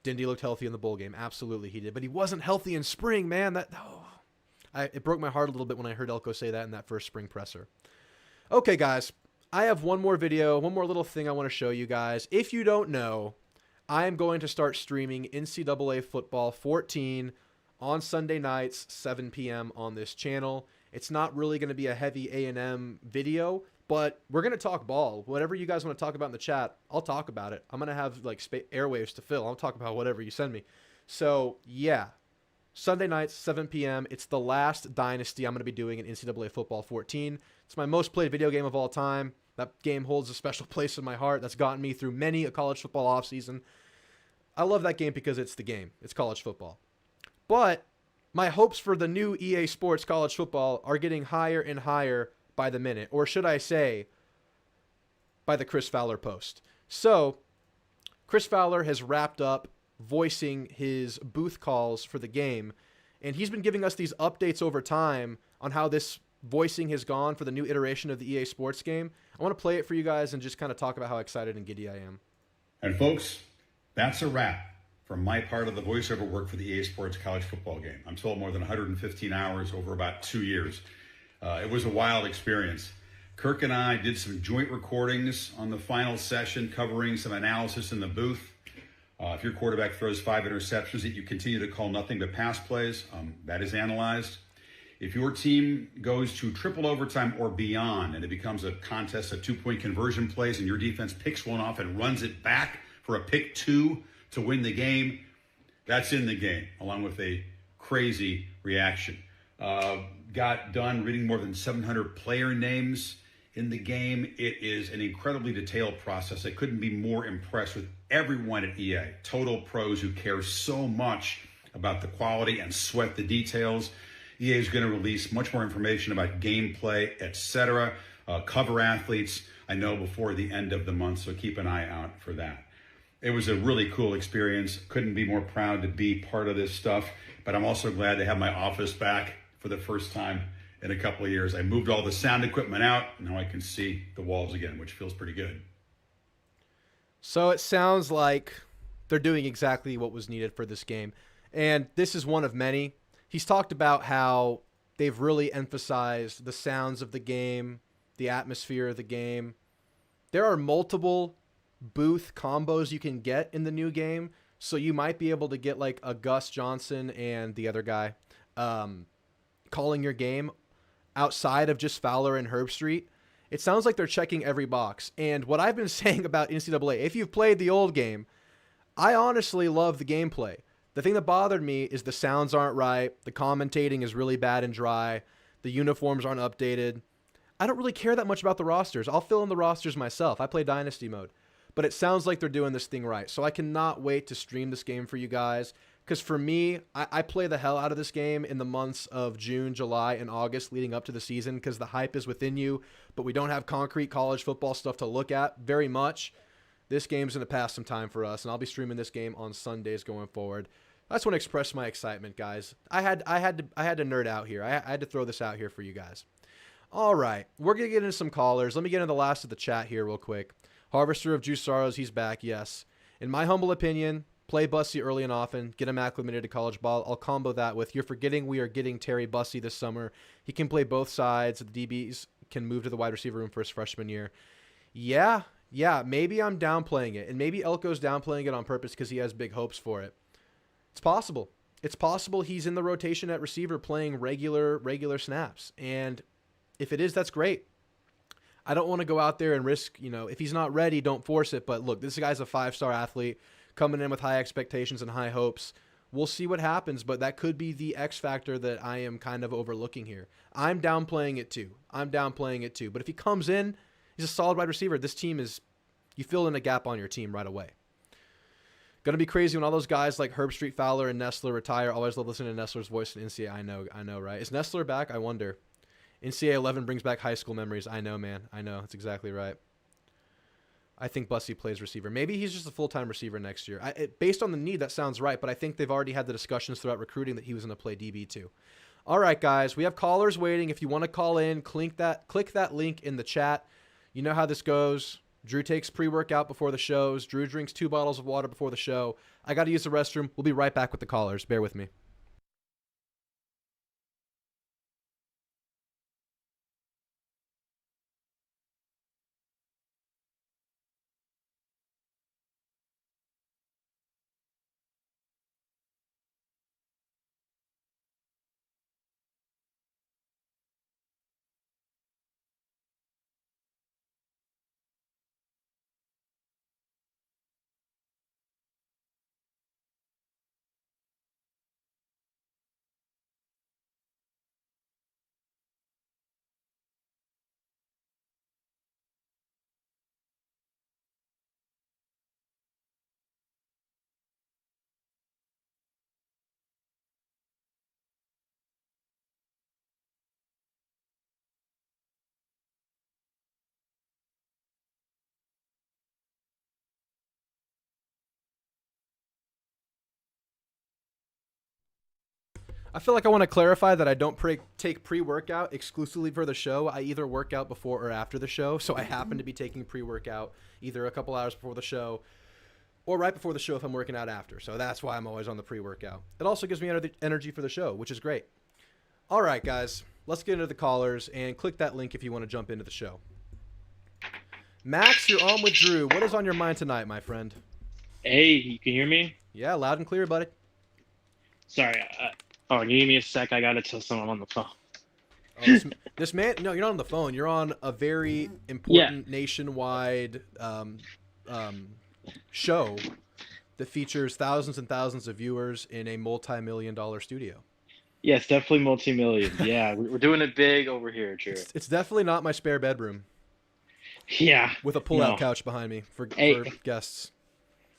Dindy looked healthy in the bowl game. Absolutely he did. But he wasn't healthy in spring, man. It broke my heart a little bit when I heard Elko say that in that first spring presser. Okay, guys. I have one more video, one more little thing I want to show you guys. If you don't know, I am going to start streaming NCAA Football 14 on Sunday nights, 7 p.m. on this channel. It's not really going to be a heavy A&M video, but we're going to talk ball. Whatever you guys want to talk about in the chat, I'll talk about it. I'm going to have like airwaves to fill. I'll talk about whatever you send me. So, yeah. Sunday nights, 7 p.m. It's the last dynasty I'm going to be doing in NCAA Football 14. It's my most played video game of all time. That game holds a special place in my heart. That's gotten me through many a college football offseason. I love that game because it's the game. It's college football. But my hopes for the new EA Sports college football are getting higher and higher by the minute. Or should I say, by the Chris Fowler post. So, Chris Fowler has wrapped up voicing his booth calls for the game. And he's been giving us these updates over time on how this voicing has gone for the new iteration of the EA Sports game. I want to play it for you guys and just kind of talk about how excited and giddy I am. And folks, that's a wrap from my part of the voiceover work for the EA Sports college football game. I'm told more than 115 hours over about 2 years. It was a wild experience. Kirk and I did some joint recordings on the final session covering some analysis in the booth. If your quarterback throws 5 interceptions that you continue to call nothing but pass plays, that is analyzed. If your team goes to triple overtime or beyond and it becomes a contest of 2-point conversion plays and your defense picks one off and runs it back for a pick 2 to win the game, that's in the game, along with a crazy reaction. Got done reading more than 700 player names in the game. It is an incredibly detailed process. I couldn't be more impressed with everyone at EA. Total pros who care so much about the quality and sweat the details. EA is going to release much more information about gameplay, etc. Cover athletes, I know, before the end of the month, so keep an eye out for that. It was a really cool experience. Couldn't be more proud to be part of this stuff, but I'm also glad to have my office back for the first time in a couple of years. I moved all the sound equipment out. Now I can see the walls again, which feels pretty good. So it sounds like they're doing exactly what was needed for this game. And this is one of many. He's talked about how they've really emphasized the sounds of the game, the atmosphere of the game. There are multiple booth combos you can get in the new game. So you might be able to get like a Gus Johnson and the other guy calling your game outside of just Fowler and Herbstreit. It sounds like they're checking every box. And what I've been saying about NCAA, if you've played the old game, I honestly love the gameplay. The thing that bothered me is the sounds aren't right. The commentating is really bad and dry. The uniforms aren't updated. I don't really care that much about the rosters. I'll fill in the rosters myself. I play Dynasty mode. But it sounds like they're doing this thing right. So I cannot wait to stream this game for you guys. Because for me, I play the hell out of this game in the months of June, July, and August leading up to the season because the hype is within you, but we don't have concrete college football stuff to look at very much. This game's going to pass some time for us, and I'll be streaming this game on Sundays going forward. I just want to express my excitement, guys. I had to nerd out here. I had to throw this out here for you guys. All right, we're going to get into some callers. Let me get into the last of the chat here real quick. Harvester of Juice Sorrows, he's back, yes. In my humble opinion, play Bussy early and often, get him acclimated to college ball. I'll combo that with, you're forgetting we are getting Terry Bussy this summer. He can play both sides. The DBs can move to the wide receiver room for his freshman year. Yeah, maybe I'm downplaying it, and maybe Elko's downplaying it on purpose because he has big hopes for it. It's possible. It's possible he's in the rotation at receiver playing regular snaps, and if it is, that's great. I don't want to go out there and risk, if he's not ready, don't force it. But look, this guy's a 5-star athlete coming in with high expectations and high hopes. We'll see what happens, but that could be the X factor that I am kind of overlooking here. I'm downplaying it too. But if he comes in, he's a solid wide receiver. This team is, you fill in a gap on your team right away. Going to be crazy when all those guys like Herb Street Fowler and Nestler retire. Always love listening to Nestler's voice in NCAA. I know, right? Is Nestler back? I wonder. NCAA 11 brings back high school memories. I know, man. I know. That's exactly right. I think Bussy plays receiver. Maybe he's just a full-time receiver next year. Based on the need, that sounds right, but I think they've already had the discussions throughout recruiting that he was going to play DB too. All right, guys. We have callers waiting. If you want to call in, click that link in the chat. You know how this goes. Drew takes pre-workout before the shows. Drew drinks 2 bottles of water before the show. I got to use the restroom. We'll be right back with the callers. Bear with me. I feel like I want to clarify that I don't take pre-workout exclusively for the show. I either work out before or after the show, so I happen to be taking pre-workout either a couple hours before the show or right before the show if I'm working out after. So that's why I'm always on the pre-workout. It also gives me energy for the show, which is great. All right, guys, let's get into the callers and click that link if you want to jump into the show. Max, you're on with Drew. What is on your mind tonight, my friend? Hey, you can hear me? Yeah, loud and clear, buddy. Sorry. Give me a sec. I gotta tell someone on the phone. Oh, this man, no, you're not on the phone. You're on a very important nationwide show that features thousands and thousands of viewers in a multi-million-dollar studio. Yes, definitely multi-million. Yeah, we're doing it big over here, Drew. It's definitely not my spare bedroom. Yeah. With a pull-out couch behind me for guests.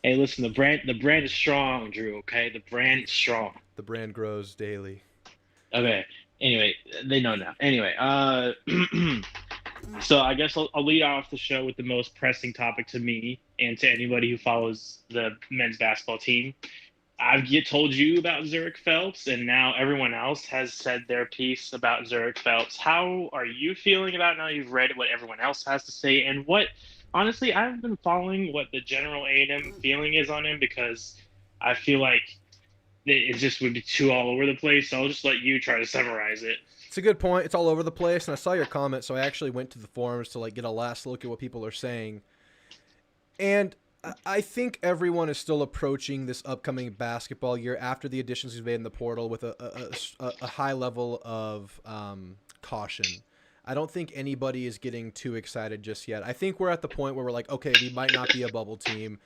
Hey, listen, the brand is strong, Drew, okay? The brand is strong. The brand grows daily. Okay. Anyway, they know now. Anyway, so I guess I'll lead off the show with the most pressing topic to me and to anybody who follows the men's basketball team. I've told you about Zurich Phelps, and now everyone else has said their piece about Zurich Phelps. How are you feeling about it now you've read what everyone else has to say? And honestly, I've been following what the general A&M feeling is on him because I feel like it just would be too all over the place. So I'll just let you try to summarize it. It's a good point. It's all over the place, and I saw your comment, so I actually went to the forums to get a last look at what people are saying. And I think everyone is still approaching this upcoming basketball year after the additions he's made in the portal with a high level of caution. I don't think anybody is getting too excited just yet. I think we're at the point where we're like, okay, we might not be a bubble team.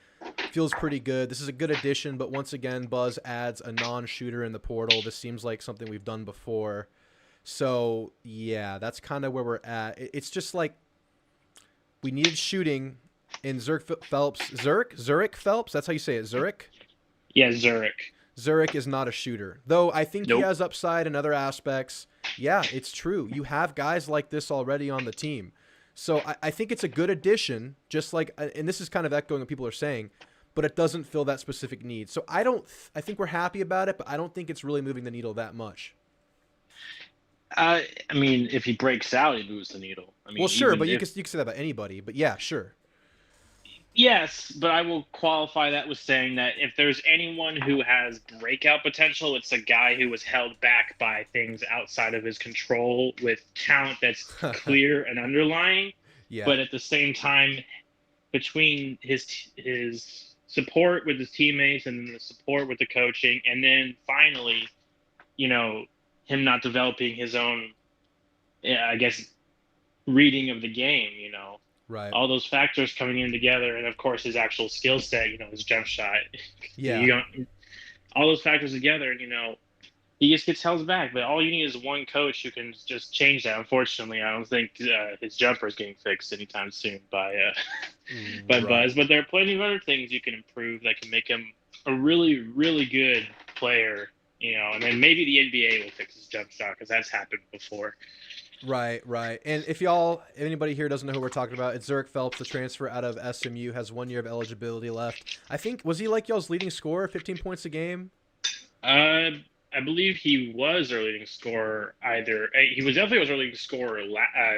Feels pretty good. This is a good addition, but once again, Buzz adds a non-shooter in the portal. This seems like something we've done before. So yeah, that's kind of where we're at. It's just like we needed shooting in Zurich Phelps. That's how you say it, Zurich. Yeah, Zurich. Zurich is not a shooter, though. I think he Nope. has upside in other aspects. Yeah, it's true. You have guys like this already on the team, so I think it's a good addition. Just like, and this is kind of echoing what people are saying, but it doesn't fill that specific need. So I don't. I think we're happy about it, but I don't think it's really moving the needle that much. I mean, if he breaks out, he moves the needle. I Well, mean, sure, even but you if can say that about anybody. But yeah, sure. yes, but I will qualify that with saying that if there's anyone who has breakout potential, it's a guy who was held back by things outside of his control with talent that's clear and underlying. Yeah. But at the same time, between his support with his teammates and the support with the coaching, and then finally, you know, him not developing his own, yeah, I guess, reading of the game, Right. all those factors coming in together, and of course his actual skill set, his jump shot. Yeah. You don't, all those factors together, and he just gets held back. But all you need is one coach who can just change that. Unfortunately, I don't think his jumper is getting fixed anytime soon by by Right. Buzz. But there are plenty of other things you can improve that can make him a really, really good player. And then maybe the NBA will fix his jump shot because that's happened before. Right, right. And if anybody here doesn't know who we're talking about, it's Zurich Phelps, the transfer out of SMU, has 1 year of eligibility left. I think, was he like y'all's leading scorer, 15 points a game? Uh, I believe he was our leading scorer. He was definitely our leading scorer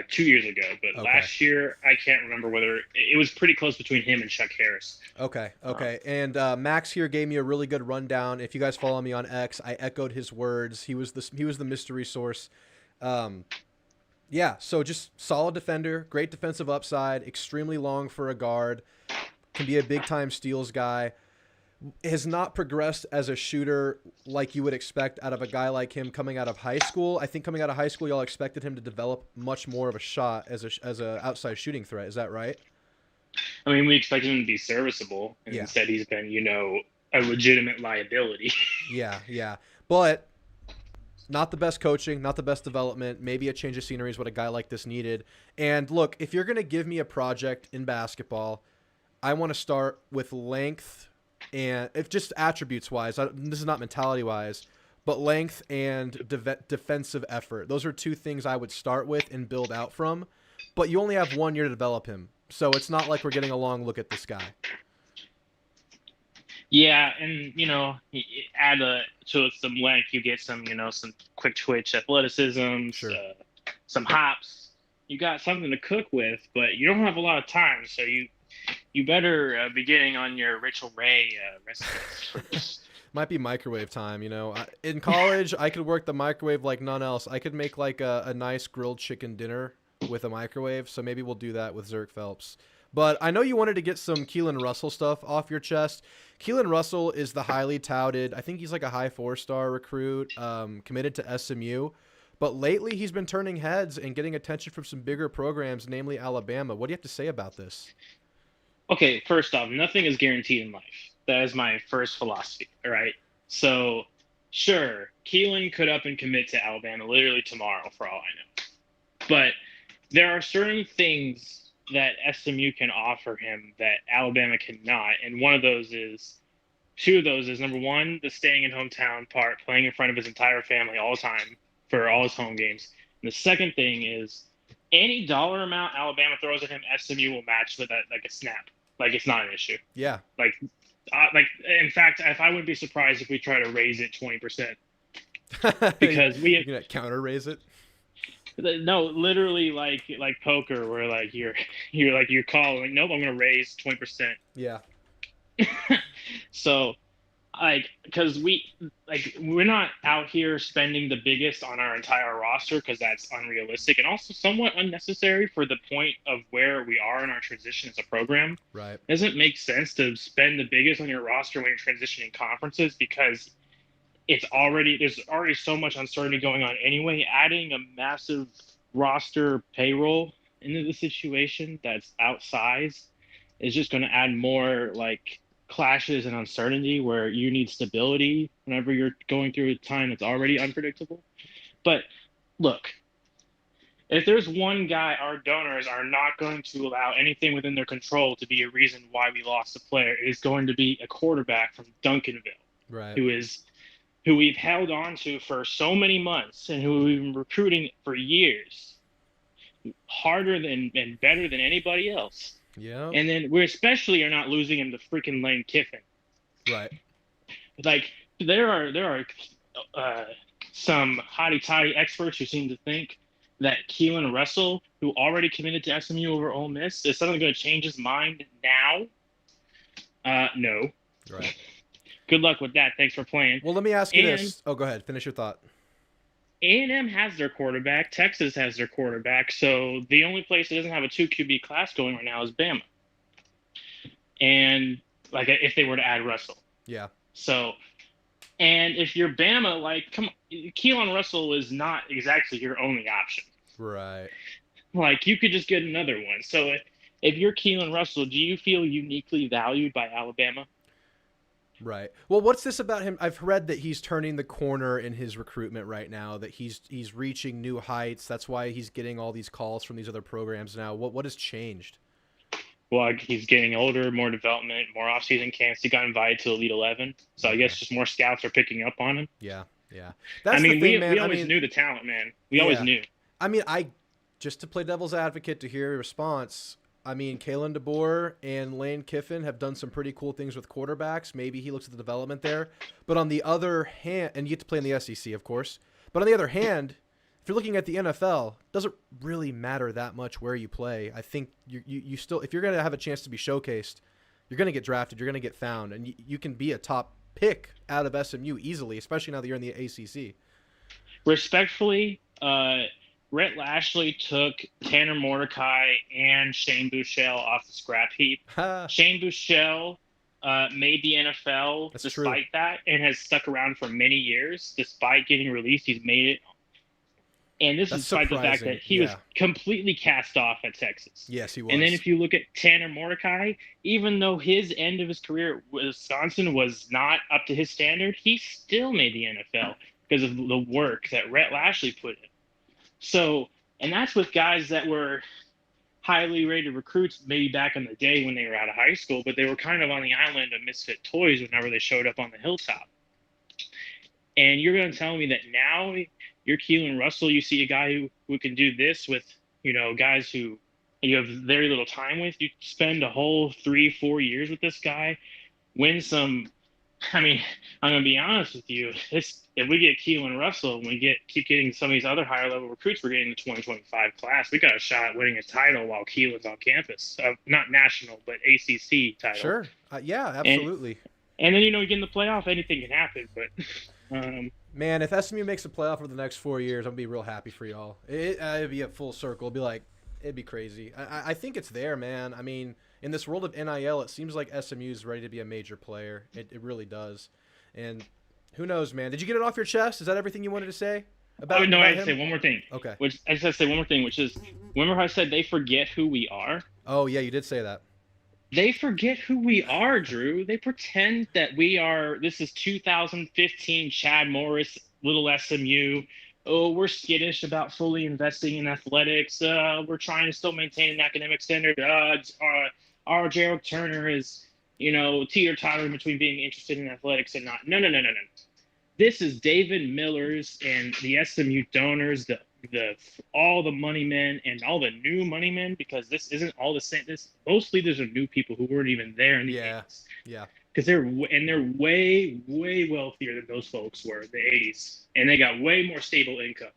2 years ago, but Okay. last year I can't remember whether it was pretty close between him and Chuck Harris. Okay, okay. And Max here gave me a really good rundown. If you guys follow me on X, I echoed his words. He was the mystery source. Yeah, so just solid defender, great defensive upside, extremely long for a guard, can be a big time steals guy. Has not progressed as a shooter like you would expect out of a guy like him coming out of high school. I think coming out of high school, y'all expected him to develop much more of a shot as a outside shooting threat. Is that right? I mean, we expected him to be serviceable, and Yeah. instead he's been, a legitimate liability. Yeah, yeah. But not the best coaching, not the best development. Maybe a change of scenery is what a guy like this needed. And look, if you're going to give me a project in basketball, I want to start with length and if just attributes wise. This is not mentality wise, but length and defensive effort. Those are two things I would start with and build out from. But you only have 1 year to develop him. So it's not like we're getting a long look at this guy. Yeah, and add to it some length, you get some quick twitch athleticism, Sure. some hops. You got something to cook with, but you don't have a lot of time, so you better be getting on your Rachel Ray recipes first. Might be microwave time, In college, I could work the microwave like none else. I could make like a nice grilled chicken dinner with a microwave, so maybe we'll do that with Zurich Phelps. But I know you wanted to get some Keelan Russell stuff off your chest. Keelan Russell is the highly touted, I think he's like a high 4-star recruit, committed to SMU. But lately he's been turning heads and getting attention from some bigger programs, namely Alabama. What do you have to say about this? Okay, first off, nothing is guaranteed in life. That is my first philosophy, all right? So, sure, Keelan could up and commit to Alabama literally tomorrow, for all I know. But there are certain things that SMU can offer him that Alabama cannot, and two of those is number one, the staying in hometown part, playing in front of his entire family all the time for all his home games. And the second thing is any dollar amount Alabama throws at him, SMU will match with that like a snap. Like it's not an issue. Yeah. Like in fact, if I wouldn't be surprised if we try to raise it 20%, because we You're gonna counter raise it. no, literally like poker, where like you're calling like, nope, I'm gonna raise 20%. Yeah. So because we're not out here spending the biggest on our entire roster, because that's unrealistic and also somewhat unnecessary for the point of where we are in our transition as a program. Right. It doesn't make sense to spend the biggest on your roster when you're transitioning conferences, because there's already so much uncertainty going on anyway. Adding a massive roster payroll into the situation that's outsized is just going to add more like clashes and uncertainty, where you need stability whenever you're going through a time that's already unpredictable. But look, if there's one guy our donors are not going to allow anything within their control to be a reason why we lost a player, it is going to be a quarterback from Duncanville, Right. who we've held on to for so many months and who we've been recruiting for years, harder than and better than anybody else. Yeah. And then we especially are not losing him to freaking Lane Kiffin. Right. Like there are uh, some hotty toddy experts who seem to think that Keelan Russell, who already committed to SMU over Ole Miss, is suddenly going to change his mind now. No. Right. Good luck with that. Thanks for playing. Well, let me ask you And this. Oh, go ahead. Finish your thought. A&M has their quarterback. Texas has their quarterback. So the only place that doesn't have a 2 QB class going right now is Bama. And like if they were to add Russell. Yeah. So, and if you're Bama, like, come on, Keelan Russell is not exactly your only option. Right. Like, you could just get another one. So if you're Keelan Russell, do you feel uniquely valued by Alabama? Right. Well, what's this about him? I've read that he's turning the corner in his recruitment right now, that he's reaching new heights. That's why he's getting all these calls from these other programs now. What has changed? Well, he's getting older, more development, more offseason camps. He got invited to Elite 11. So I guess just more scouts are picking up on him. Yeah. Yeah. I That's mean, the thing, man. we always knew the talent, man. We always knew. I mean, just to play devil's advocate to hear your response, I mean, Kalen DeBoer and Lane Kiffin have done some pretty cool things with quarterbacks. Maybe he looks at the development there. But on the other hand, and you get to play in the SEC, of course. But on the other hand, if you're looking at the NFL, it doesn't really matter that much where you play. I think you still, if you're going to have a chance to be showcased, you're going to get drafted, you're going to get found, and you can be a top pick out of SMU easily, especially now that you're in the ACC. Respectfully, Rhett Lashley took Tanner Mordecai and Shane Buechele off the scrap heap. Shane Buechele made the NFL despite that and has stuck around for many years. Despite getting released, he's made it. And this is despite the fact that he was completely cast off at Texas. Yes, he was. And then if you look at Tanner Mordecai, even though his end of his career at Wisconsin was not up to his standard, he still made the NFL because of the work that Rhett Lashley put in. So, and that's with guys that were highly rated recruits maybe back in the day when they were out of high school, but they were kind of on the island of misfit toys whenever they showed up on the hilltop. And you're going to tell me that now you're Keelan Russell, you see a guy who can do this with, guys who you have very little time with. You spend a whole 3-4 years with this guy, win some. I mean, I'm going to be honest with you. If we get Keelan Russell and we keep getting some of these other higher level recruits, we're getting the 2025 class. We got a shot at winning a title while Keelan's on campus. Not national, but ACC title. Sure. Yeah, absolutely. And then, you get in the playoff, anything can happen. But man, if SMU makes a playoff for the next 4 years, I'm going to be real happy for y'all. It'd be at full circle. It'd be crazy. I think it's there, man. I mean, in this world of NIL, it seems like SMU is ready to be a major player. It really does. And who knows, man? Did you get it off your chest? Is that everything you wanted to say about no, about I him? say one more thing. Okay. I just say one more thing, which is, remember how I said they forget who we are? Oh, yeah, you did say that. They forget who we are, Drew. They pretend that this is 2015 Chad Morris, little SMU. Oh, we're skittish about fully investing in athletics. We're trying to still maintain an academic standard. Our Gerald Turner is, teeter-tottering between being interested in athletics and not. No. This is David Miller's and the SMU donors, all the money men and all the new money men, because this isn't all the same. Most leaders are new people who weren't even there in the 80s. Yeah. Because they're way, way wealthier than those folks were in the 80s. And they got way more stable income.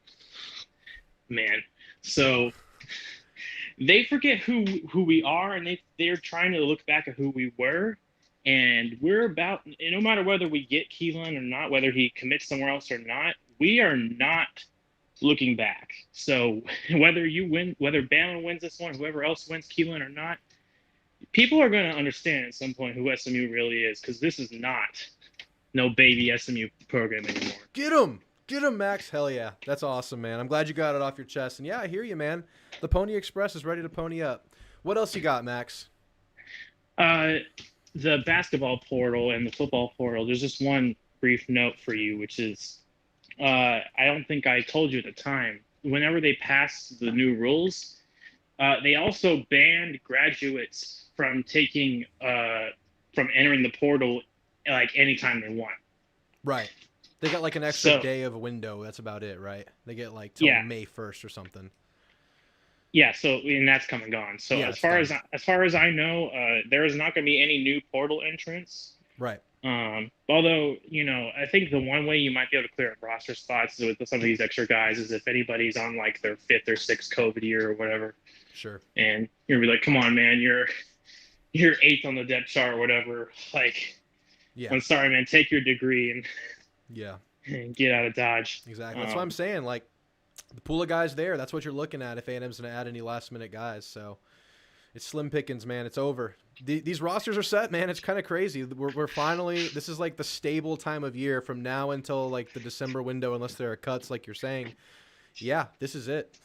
Man. So they forget who we are, and they're trying to look back at who we were. And we're about, no matter whether we get Keelan or not, whether he commits somewhere else or not, we are not looking back. So whether Bama wins this one, whoever else wins Keelan or not, people are going to understand at some point who SMU really is, because this is not no baby SMU program anymore. Get him, Max. Hell yeah. That's awesome, man. I'm glad you got it off your chest. And yeah, I hear you, man. The Pony Express is ready to pony up. What else you got, Max? The basketball portal and the football portal, there's just one brief note for you, which is, I don't think I told you at the time, whenever they passed the new rules, they also banned graduates from from entering the portal like anytime they want. Right. They got like an extra So day of a window. That's about it, right? They get like till yeah, May 1st or something. yeah. So and that's come and gone. So Yeah, it's done. as far as I know, there is not going to be any new portal entrants. Right. Although, I think the one way you might be able to clear up roster spots with some of these extra guys is if anybody's on like their fifth or sixth COVID year or whatever, Sure. and you're gonna be like, come on, man, you're eighth on the depth chart or whatever. Like, Yeah. I'm sorry, man, take your degree Yeah. and get out of Dodge. Exactly. That's what I'm saying. Like the pool of guys there, that's what you're looking at if A&M's going to add any last minute guys. So it's slim pickings, man. It's over. These rosters are set, man. It's kind of crazy. We're finally, this is like the stable time of year from now until like the December window, unless there are cuts, like you're saying. Yeah, this is it.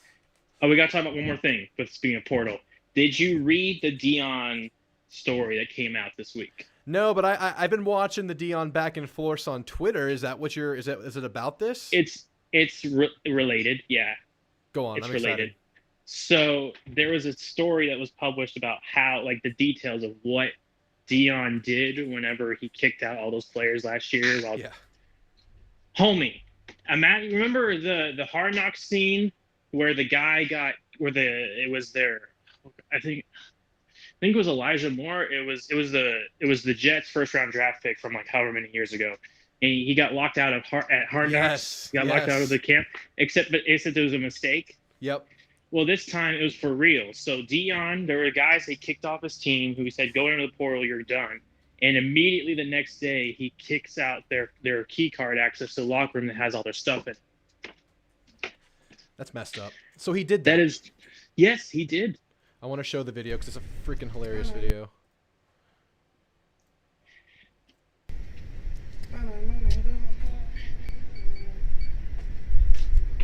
Oh, we got to talk about one more thing. But speaking of portal, did you read the Deion story that came out this week? No, but I've been watching the Deion back and forth on Twitter. Is that what is it about this? It's related. Yeah, Go on. it's I'm related. excited. So there was a story that was published about how, like, the details of what Deion did whenever he kicked out all those players last year. Yeah. Homie, remember the Hard Knocks scene where the guy got it was their, I think it was Elijah Moore. It was the Jets' first round draft pick from like however many years ago. And he got locked out at Hard Knocks. He got locked out of the camp, except there was a mistake. Yep. Well, this time it was for real. So Deion, there were guys he kicked off his team who said, "Go into the portal, you're done." And immediately the next day, he kicks out their key card access to the locker room that has all their stuff in it. That's messed up. So he did that. That is, yes, he did. I want to show the video because it's a freaking hilarious video.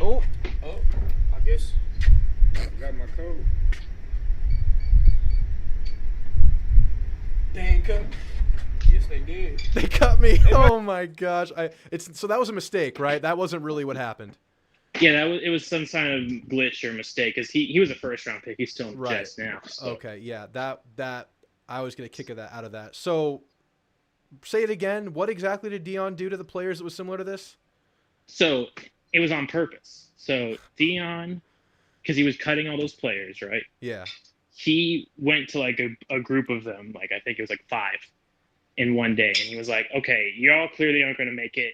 Oh, I guess I got my code. They ain't cut me. Yes, they did. they cut me. Oh my gosh. So that was a mistake, right? That wasn't really what happened. Yeah, it was some kind of glitch or mistake because he was a first round pick. He's still in the Right. Jets now. So. Okay, yeah. That I was gonna kick out of that. So say it again. What exactly did Deion do to the players that was similar to this? So it was on purpose. So Deion, because he was cutting all those players, right? Yeah. He went to like a group of them, like I think it was like 5 in one day. And he was like, okay, y'all clearly aren't going to make it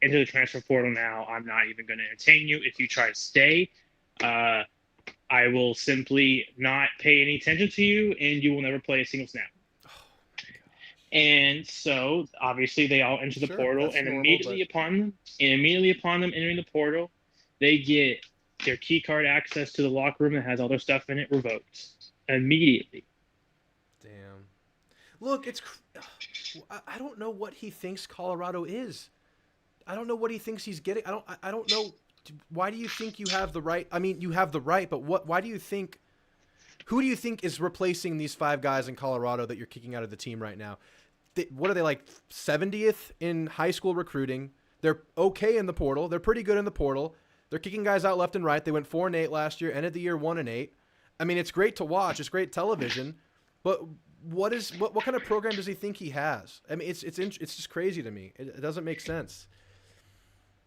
into the transfer portal now. I'm not even going to entertain you. If you try to stay, I will simply not pay any attention to you and you will never play a single snap. And so obviously they all enter the portal, and immediately upon them entering the portal, they get their key card access to the locker room that has all their stuff in it revoked immediately. Damn. Look, I don't know what he thinks Colorado is. I don't know what he thinks he's getting. I don't know. Why do you think you have the right? I mean, you have the right, but why do you think? Who do you think is replacing these 5 guys in Colorado that you're kicking out of the team right now? What are they, like 70th in high school recruiting? They're okay in the portal. They're pretty good in the portal. They're kicking guys out left and right. They went 4-8 last year, ended the year 1-8. I mean, it's great to watch. It's great television. But what kind of program does he think he has? I mean, it's just crazy to me. It doesn't make sense.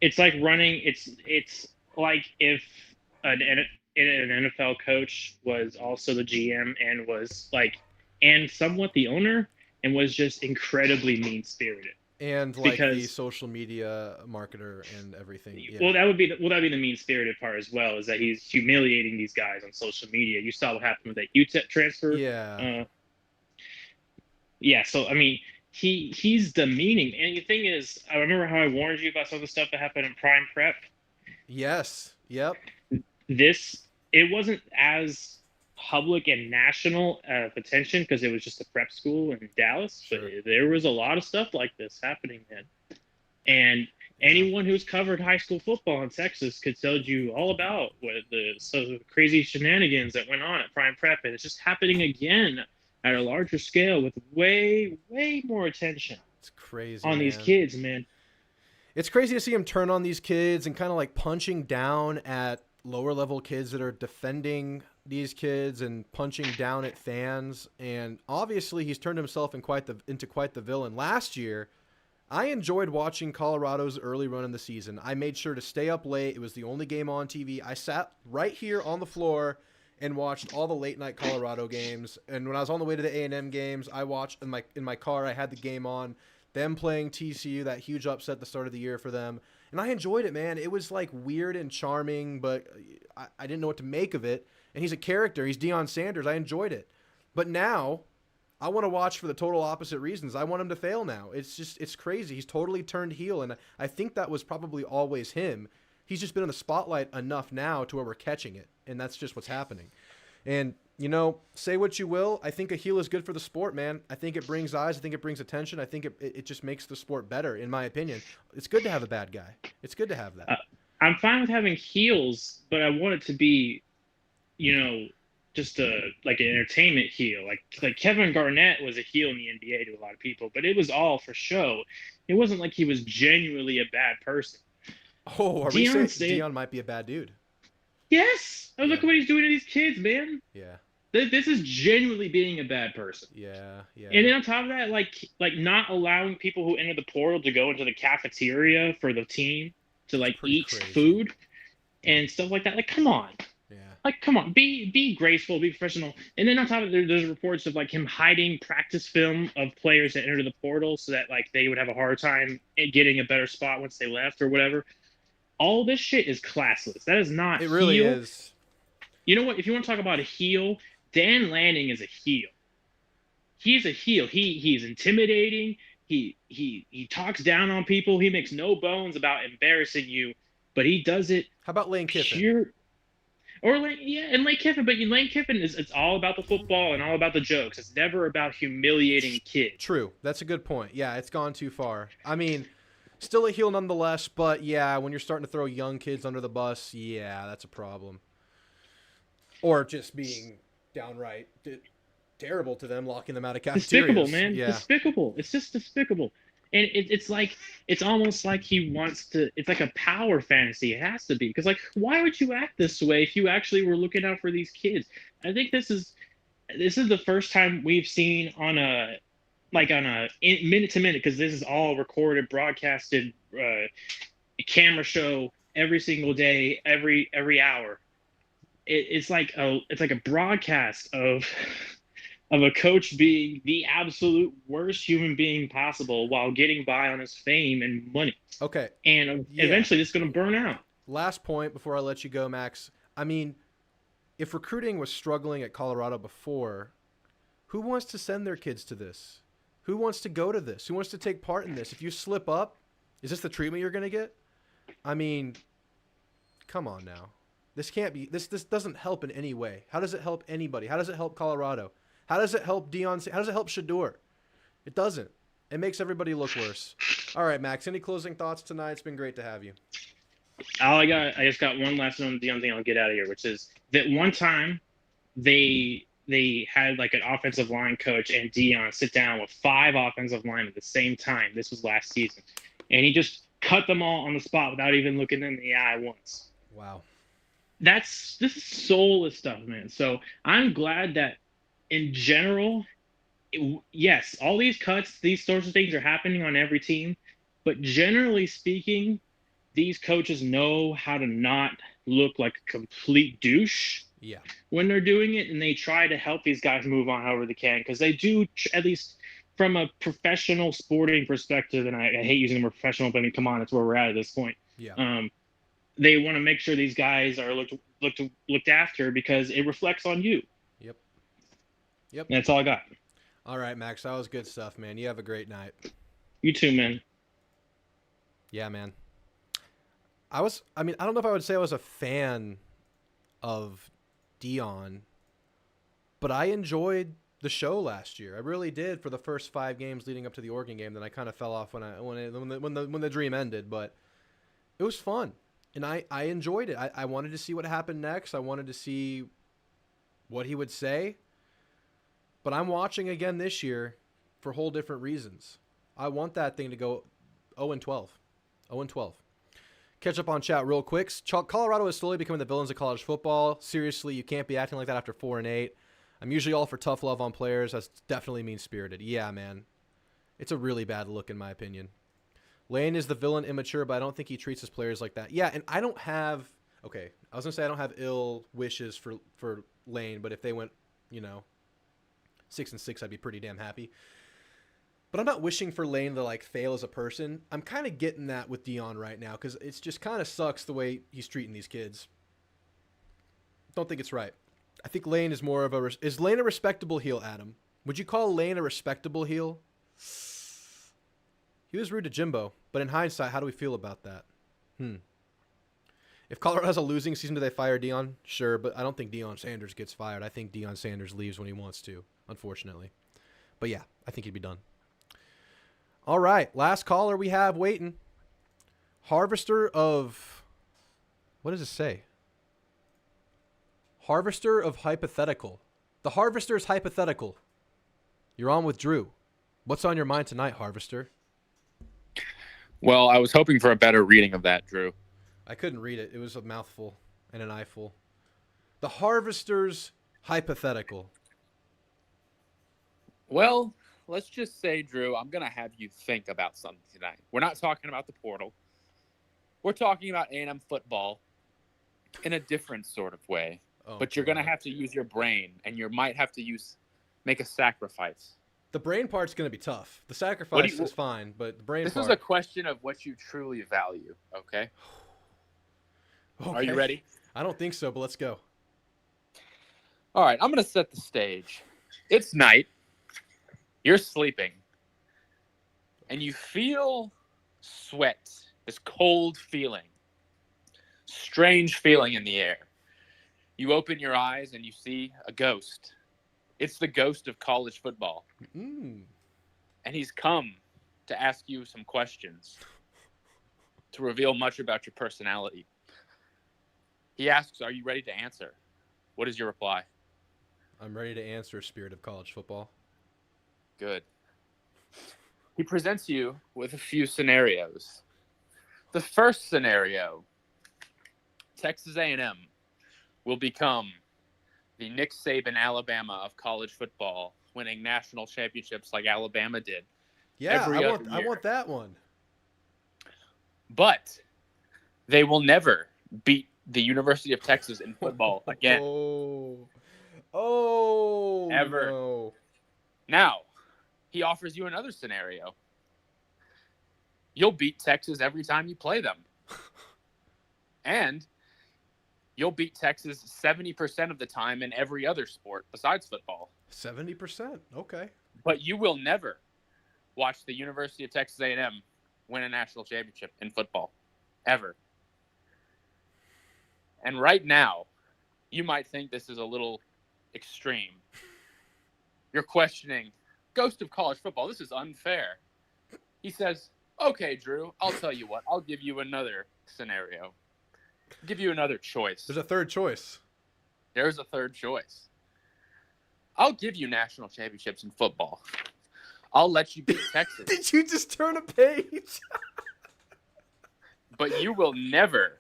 It's like running. It's like if an NFL coach was also the GM and was and somewhat the owner and was just incredibly mean-spirited. And like the social media marketer and everything. Yeah. Well, that would be the mean-spirited part as well, is that he's humiliating these guys on social media. You saw what happened with that UTEP transfer. Yeah. Yeah. So I mean, he's demeaning. And the thing is, I remember how I warned you about some of the stuff that happened in Prime Prep. Yes. Yep. It wasn't as public and national attention because it was just a prep school in Dallas, sure. But there was a lot of stuff like this happening then. And anyone who's covered high school football in Texas could tell you all about what the crazy shenanigans that went on at Prime Prep, and it's just happening again at a larger scale with way, way more attention. It's crazy on these kids, man. It's crazy to see him turn on these kids and kind of like punching down at lower level kids that are defending these kids and punching down at fans. And obviously he's turned himself into quite the villain. Last year, I enjoyed watching Colorado's early run in the season. I made sure to stay up late. It was the only game on TV. I sat right here on the floor and watched all the late night Colorado games. And when I was on the way to the A&M games, I watched in my car. I had the game on, them playing TCU, that huge upset at the start of the year for them. And I enjoyed it, man. It was like weird and charming, but I didn't know what to make of it. And he's a character. He's Deion Sanders. I enjoyed it. But now I want to watch for the total opposite reasons. I want him to fail now. It's crazy. He's totally turned heel, and I think that was probably always him. He's just been in the spotlight enough now to where we're catching it, and that's just what's happening. And, say what you will, I think a heel is good for the sport, man. I think it brings eyes. I think it brings attention. I think it just makes the sport better, in my opinion. It's good to have a bad guy. It's good to have that. I'm fine with having heels, but I want it to be, just like an entertainment heel. Like Kevin Garnett was a heel in the NBA to a lot of people, but it was all for show. It wasn't like he was genuinely a bad person. Oh, are we saying Deion might be a bad dude? Yes. Oh, look at what he's doing to these kids, man. Yeah. This is genuinely being a bad person. Yeah. And then on top of that, like not allowing people who enter the portal to go into the cafeteria for the team to eat crazy. Food and stuff like that. Like, come on. Yeah. Like, come on, be graceful, be professional. And then on top of it, there's reports of him hiding practice film of players that entered the portal so that they would have a hard time getting a better spot once they left or whatever. All this shit is classless. That is not. It really heel. is. You know what? If you want to talk about a heel, Dan Lanning is a heel. He's a heel. He's intimidating. He talks down on people. He makes no bones about embarrassing you, but he does it. How about Lane Kiffin? And Lane Kiffin, but Lane Kiffin it's all about the football and all about the jokes. It's never about humiliating kids. True. That's a good point. Yeah, it's gone too far. I mean, still a heel nonetheless, but yeah, when you're starting to throw young kids under the bus, yeah, that's a problem. Or just being downright terrible to them, locking them out of cafeterias. Despicable, man. Yeah. Despicable. It's just despicable. And it's almost like he wants to, it's like a power fantasy. It has to be. Because, why would you act this way if you actually were looking out for these kids? I think this is the first time we've seen on a minute to minute, because this is all recorded, broadcasted, camera show every single day, every hour. It's like a broadcast of a coach being the absolute worst human being possible while getting by on his fame and money. Okay. And eventually it's going to burn out. Last point before I let you go, Max. I mean, if recruiting was struggling at Colorado before, who wants to send their kids to this? Who wants to go to this? Who wants to take part in this? If you slip up, is this the treatment you're going to get? I mean, come on now. This can't be. This doesn't help in any way. How does it help anybody? How does it help Colorado? How does it help Deion? How does it help Shador? It doesn't. It makes everybody look worse. All right, Max, any closing thoughts tonight? It's been great to have you. I just got one last one. Deion thing I'll get out of here, which is that one time they had an offensive line coach and Deion sit down with 5 offensive linemen at the same time. This was last season. And he just cut them all on the spot without even looking them in the eye once. Wow. This is soulless stuff, man. So I'm glad that in general, yes, all these cuts, these sorts of things are happening on every team. But generally speaking, these coaches know how to not look like a complete douche when they're doing it. And they try to help these guys move on however they can. Because they do, at least from a professional sporting perspective, and I hate using the word professional, but I mean, come on, it's where we're at this point. Yeah. They want to make sure these guys are looked after because it reflects on you. Yep. And that's all I got. All right, Max. That was good stuff, man. You have a great night. You too, man. Yeah, man. I don't know if I would say I was a fan of Deion, but I enjoyed the show last year. I really did for the first 5 games leading up to the Oregon game. Then I kind of fell off when the dream ended, but it was fun. And I enjoyed it. I wanted to see what happened next. I wanted to see what he would say. But I'm watching again this year for whole different reasons. I want that thing to go 0-12. 0-12. Catch up on chat real quick. Colorado is slowly becoming the villains of college football. Seriously, you can't be acting like that after 4-8. I'm usually all for tough love on players. That's definitely mean-spirited. Yeah, man. It's a really bad look in my opinion. Lane is the villain, immature, but I don't think he treats his players like that. Yeah, and I don't have... Okay, I was going to say I don't have ill wishes for Lane, but if they went, 6-6, I'd be pretty damn happy. But I'm not wishing for Lane to, fail as a person. I'm kind of getting that with Deion right now because it's just kind of sucks the way he's treating these kids. Don't think it's right. I think Lane is more of a... Is Lane a respectable heel, Adam? Would you call Lane a respectable heel? He was rude to Jimbo, but in hindsight, how do we feel about that? If Colorado has a losing season, do they fire Deion? Sure, but I don't think Deion Sanders gets fired. I think Deion Sanders leaves when he wants to, unfortunately. But yeah, I think he'd be done. All right, last caller we have waiting. Harvester of... What does it say? Harvester of hypothetical. The Harvester is hypothetical. You're on with Drew. What's on your mind tonight, Harvester? Well, I was hoping for a better reading of that, Drew. I couldn't read it. It was a mouthful and an eyeful. The Harvester's hypothetical. Well, let's just say, Drew, I'm going to have you think about something tonight. We're not talking about the portal. We're talking about A&M football in a different sort of way. But you're going to have to use your brain, and you might have to make a sacrifice. The brain part's going to be tough. The sacrifice is fine, but the brain part... This is a question of what you truly value, okay? Okay. Are you ready? I don't think so, but let's go. All right, I'm going to set the stage. It's night. You're sleeping. And you feel sweat, this cold feeling, strange feeling in the air. You open your eyes and you see a ghost. It's the ghost of college football. And he's come to ask you some questions to reveal much about your personality. He asks, are you ready to answer? What is your reply? I'm ready to answer, spirit of college football. Good. He presents you with a few scenarios. The first scenario, Texas A&M will become the Nick Saban Alabama of college football, winning national championships like Alabama did. Yeah, I want that one. But they will never beat the University of Texas in football again. Ever. No. Now, he offers you another scenario. You'll beat Texas every time you play them. And you'll beat Texas 70% of the time in every other sport besides football. 70%? Okay. But you will never watch the University of Texas A&M win a national championship in football. Ever. And right now, you might think this is a little extreme. You're questioning, ghost of college football, this is unfair. He says, okay, Drew, I'll tell you what. I'll give you another scenario. Give you another choice. There's a third choice. There's a third choice. I'll give you national championships in football. I'll let you beat Texas. Did you just turn a page? But you will never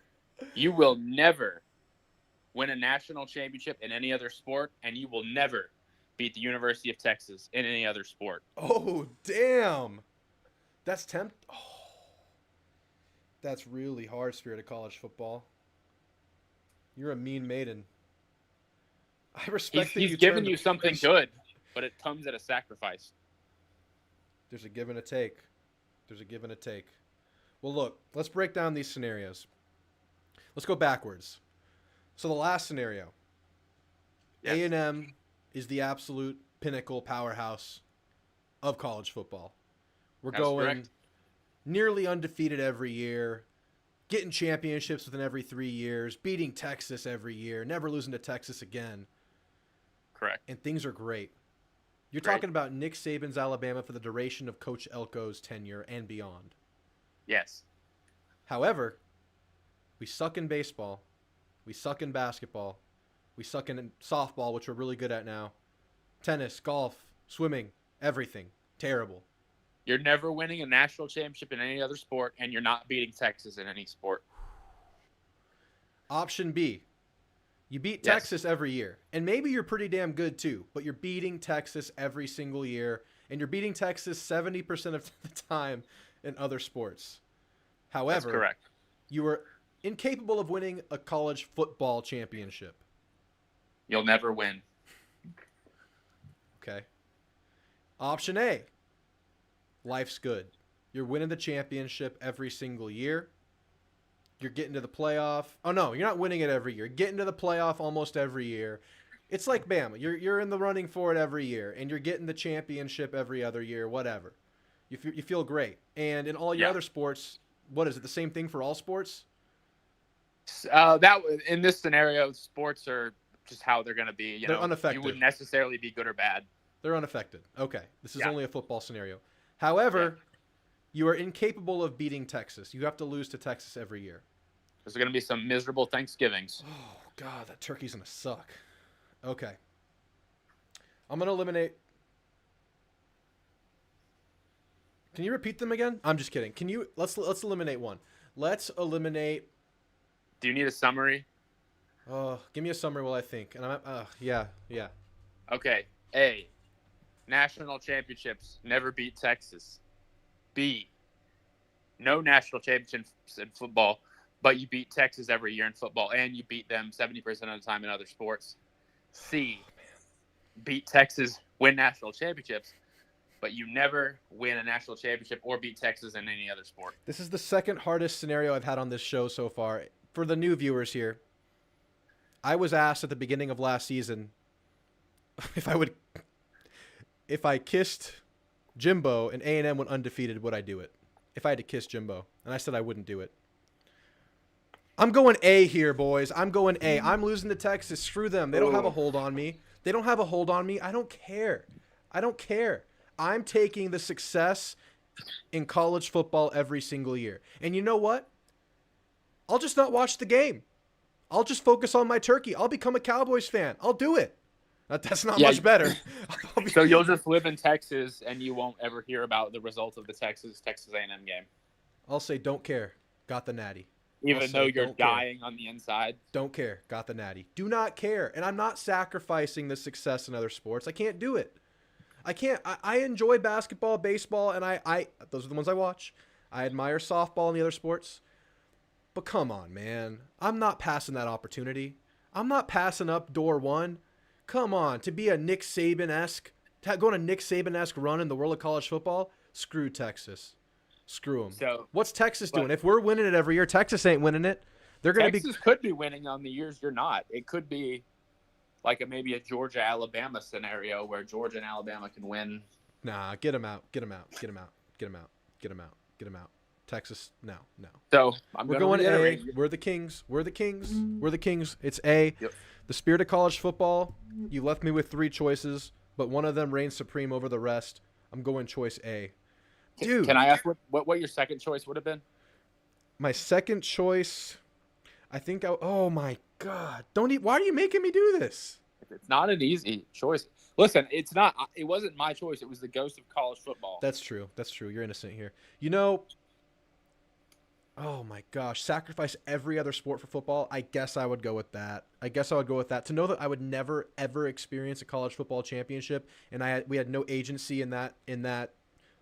win a national championship in any other sport, and you will never beat the University of Texas in any other sport. Oh, damn. That's that's really hard, spirit of college football. You're a mean maiden. I respect that he's giving you something good, but it comes at a sacrifice. There's a give and a take. Well, look, let's break down these scenarios. Let's go backwards. So the last scenario, yes. A&M is the absolute pinnacle powerhouse of college football. We're going correct. Nearly undefeated every year, getting championships within every 3 years, beating Texas every year, never losing to Texas again. Correct. And things are great. You're talking about Nick Saban's Alabama for the duration of Coach Elko's tenure and beyond. Yes. However, we suck in baseball. We suck in basketball. We suck in softball, which we're really good at now. Tennis, golf, swimming, everything. Terrible. You're never winning a national championship in any other sport, and you're not beating Texas in any sport. Option B, you beat Yes. Texas every year. And maybe you're pretty damn good too, but you're beating Texas every single year. And you're beating Texas 70% of the time in other sports. That's However, correct. you are incapable of winning a college football championship. You'll never win. Okay. Option A, life's good. You're winning the championship every single year. You're getting to the playoff. Oh, no, you're not winning it every year. Getting to the playoff almost every year. It's like Bama. You're in the running for it every year, and you're getting the championship every other year, whatever. You feel great. And in all your Yeah. other sports, what is it, the same thing for all sports? That in this scenario, sports are just how they're going to be. They're unaffected. You wouldn't necessarily be good or bad. They're unaffected. Okay. This is Yeah. only a football scenario. However, you are incapable of beating Texas. You have to lose to Texas every year. There's going to be some miserable Thanksgivings. Oh, God, that turkey's going to suck. Okay. I'm going to eliminate. Can you repeat them again? I'm just kidding. Can you let's eliminate one. Let's eliminate Do you need a summary? give me a summary while I think. And I'm yeah. Okay. A, national championships never beat Texas. B, no national championships in football, but you beat Texas every year in football, and you beat them 70% of the time in other sports. C, beat Texas, win national championships, but you never win a national championship or beat Texas in any other sport. This is the second hardest scenario I've had on this show so far. For the new viewers here, I was asked at the beginning of last season if I kissed Jimbo and A&M went undefeated, would I do it? If I had to kiss Jimbo. And I said I wouldn't do it. I'm going A here, boys. I'm going A. I'm losing to Texas. Screw them. They don't have a hold on me. They don't have a hold on me. I don't care. I'm taking the success in college football every single year. And you know what? I'll just not watch the game. I'll just focus on my turkey. I'll become a Cowboys fan. I'll do it. That's not much better. So you'll just live in Texas, and you won't ever hear about the results of the Texas A&M game, I'll say don't care. Got the natty. even though you're don't care. dying on the inside. Don't care. Got the natty. Do not care. And I'm not sacrificing the success in other sports. I can't do it. I can't. I enjoy basketball, baseball, and I those are the ones I watch. I admire softball and the other sports. But come on, man. I'm not passing that opportunity. I'm not passing up door one. Come on. To be a Nick Saban-esque, going a Nick Saban-esque run in the world of college football, screw Texas. Screw them. So what's Texas doing? If we're winning it every year, Texas ain't winning it. They're going to be. Texas could be winning on the years you're not. It could be like maybe a Georgia-Alabama scenario where Georgia and Alabama can win. Nah, get them out. Get them out. Get them out. Get them out. Get them out. Get them out. Texas, no. So We're going A. We're the Kings. We're the Kings. We're the Kings. It's A. Yep. The spirit of college football. You left me with 3 choices, but one of them reigns supreme over the rest. I'm going choice A. Dude, Can I ask what your second choice would have been? my second choice. I think. Oh my God! Why are you making me do this? It's not an easy choice. Listen, it's not. It wasn't my choice. It was the ghost of college football. That's true. That's true. You're innocent here. You know. Oh my gosh! Sacrifice every other sport for football. I guess I would go with that. To know that I would never ever experience a college football championship, and we had no agency in that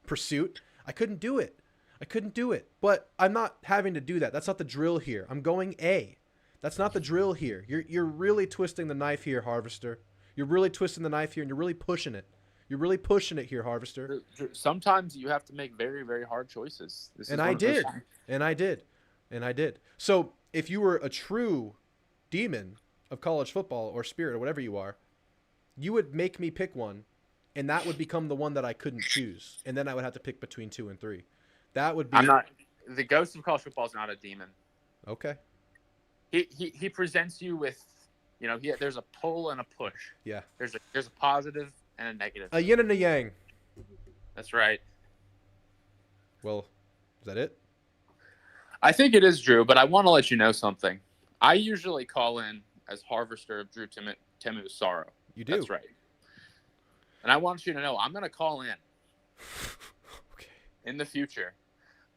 pursuit. I couldn't do it. But I'm not having to do that. That's not the drill here. I'm going A. That's not the drill here. You're really twisting the knife here, Harvester. You're really twisting the knife here, and you're really pushing it. You're really pushing it here, Harvester. Sometimes you have to make very, very hard choices. And I did. So if you were a true demon of college football or spirit or whatever you are, you would make me pick one, and that would become the one that I couldn't choose. And then I would have to pick between 2 and 3. That would be. The ghost of college football is not a demon. Okay. He presents you with, there's a pull and a push. Yeah. There's a positive and a negative. A yin and a yang. That's right. Well, is that it? I think it is, Drew, but I want to let you know something. I usually call in as Harvester of Drew Temu's Sorrow. You do? That's right. And I want you to know I'm going to call in in the future.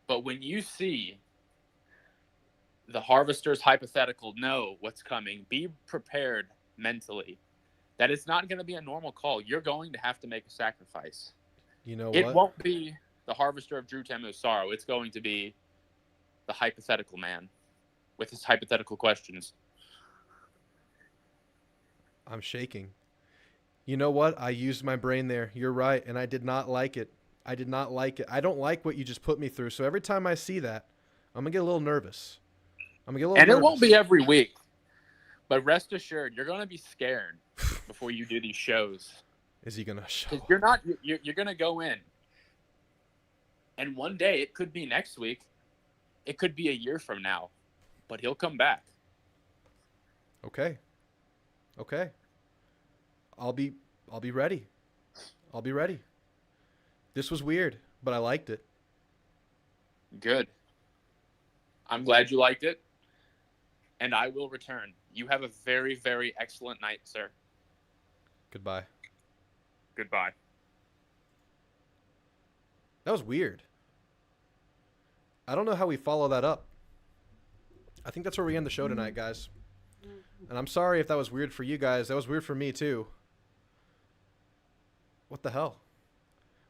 But when you see the Harvesters hypothetical know what's coming. Be prepared mentally. That it's not going to be a normal call. You're going to have to make a sacrifice. You know It what? won't be the Harvester of Drew Temusaro. It's going to be the hypothetical man with his hypothetical questions. I'm shaking. You know what? I used my brain there. You're right, and I did not like it. I did not like it. I don't like what you just put me through. So every time I see that, I'm gonna get a little nervous. And it won't be every week, but rest assured, you're going to be scared before you do these shows. Is he gonna show? Because you're not. You're going to go in, and one day it could be next week, it could be a year from now, but he'll come back. Okay. I'll be ready. I'll be ready. This was weird, but I liked it. Good. I'm glad you liked it, and I will return. You have a very, very excellent night, sir. Goodbye. Goodbye. That was weird. I don't know how we follow that up. I think that's where we end the show tonight, guys. And I'm sorry if that was weird for you guys. That was weird for me, too. What the hell?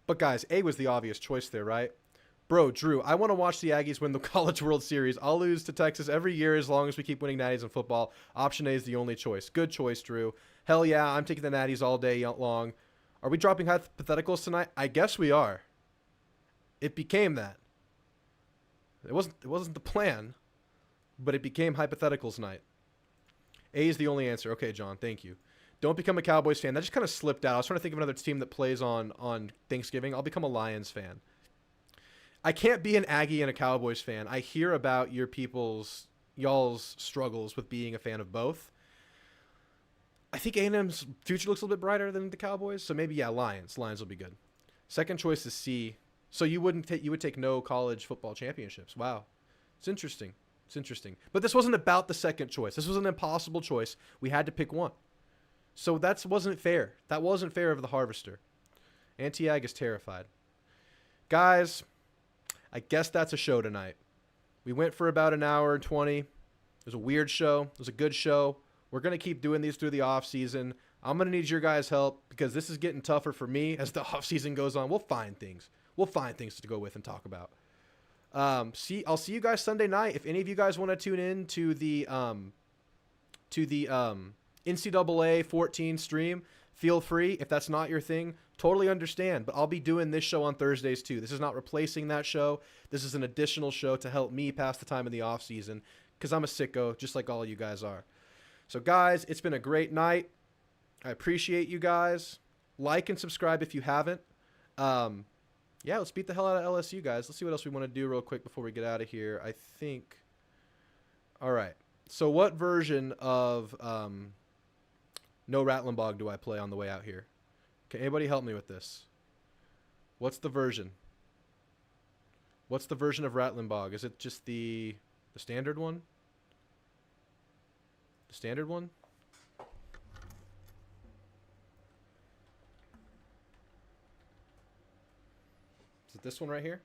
But, guys, A was the obvious choice there, right? Bro, Drew, I want to watch the Aggies win the College World Series. I'll lose to Texas every year as long as we keep winning natties in football. Option A is the only choice. Good choice, Drew. Hell yeah, I'm taking the natties all day long. Are we dropping hypotheticals tonight? I guess we are. It became that. It wasn't the plan, but it became hypotheticals night. A is the only answer. Okay, John, thank you. Don't become a Cowboys fan. That just kind of slipped out. I was trying to think of another team that plays on Thanksgiving. I'll become a Lions fan. I can't be an Aggie and a Cowboys fan. I hear about y'all's struggles with being a fan of both. I think A&M's future looks a little bit brighter than the Cowboys, so maybe, yeah, Lions. Lions will be good. Second choice is C. So you would take no college football championships. Wow. It's interesting. But this wasn't about the second choice. This was an impossible choice. We had to pick one. So that wasn't fair. That wasn't fair of the Harvester. Anti-Ag is terrified. Guys, I guess that's a show tonight. We went for about an hour and 20. It was a weird show. It was a good show. We're going to keep doing these through the off season. I'm going to need your guys' help because this is getting tougher for me as the off season goes on. We'll find things. We'll find things to go with and talk about. I'll see you guys Sunday night. If any of you guys want to tune in to the NCAA 14 stream, feel free. If that's not your thing, totally understand. But I'll be doing this show on Thursdays too. This is not replacing that show. This is an additional show to help me pass the time in the off season because I'm a sicko, just like all you guys are. So guys, it's been a great night. I appreciate you guys. Like and subscribe if you haven't. Yeah, let's beat the hell out of LSU, guys. Let's see what else we want to do real quick before we get out of here. I think. All right. So what version of No Rattlenbog do I play on the way out here? Can anybody help me with this? What's the version? What's the version of Rattlenbog? Is it just the standard one? The standard one? Is it this one right here?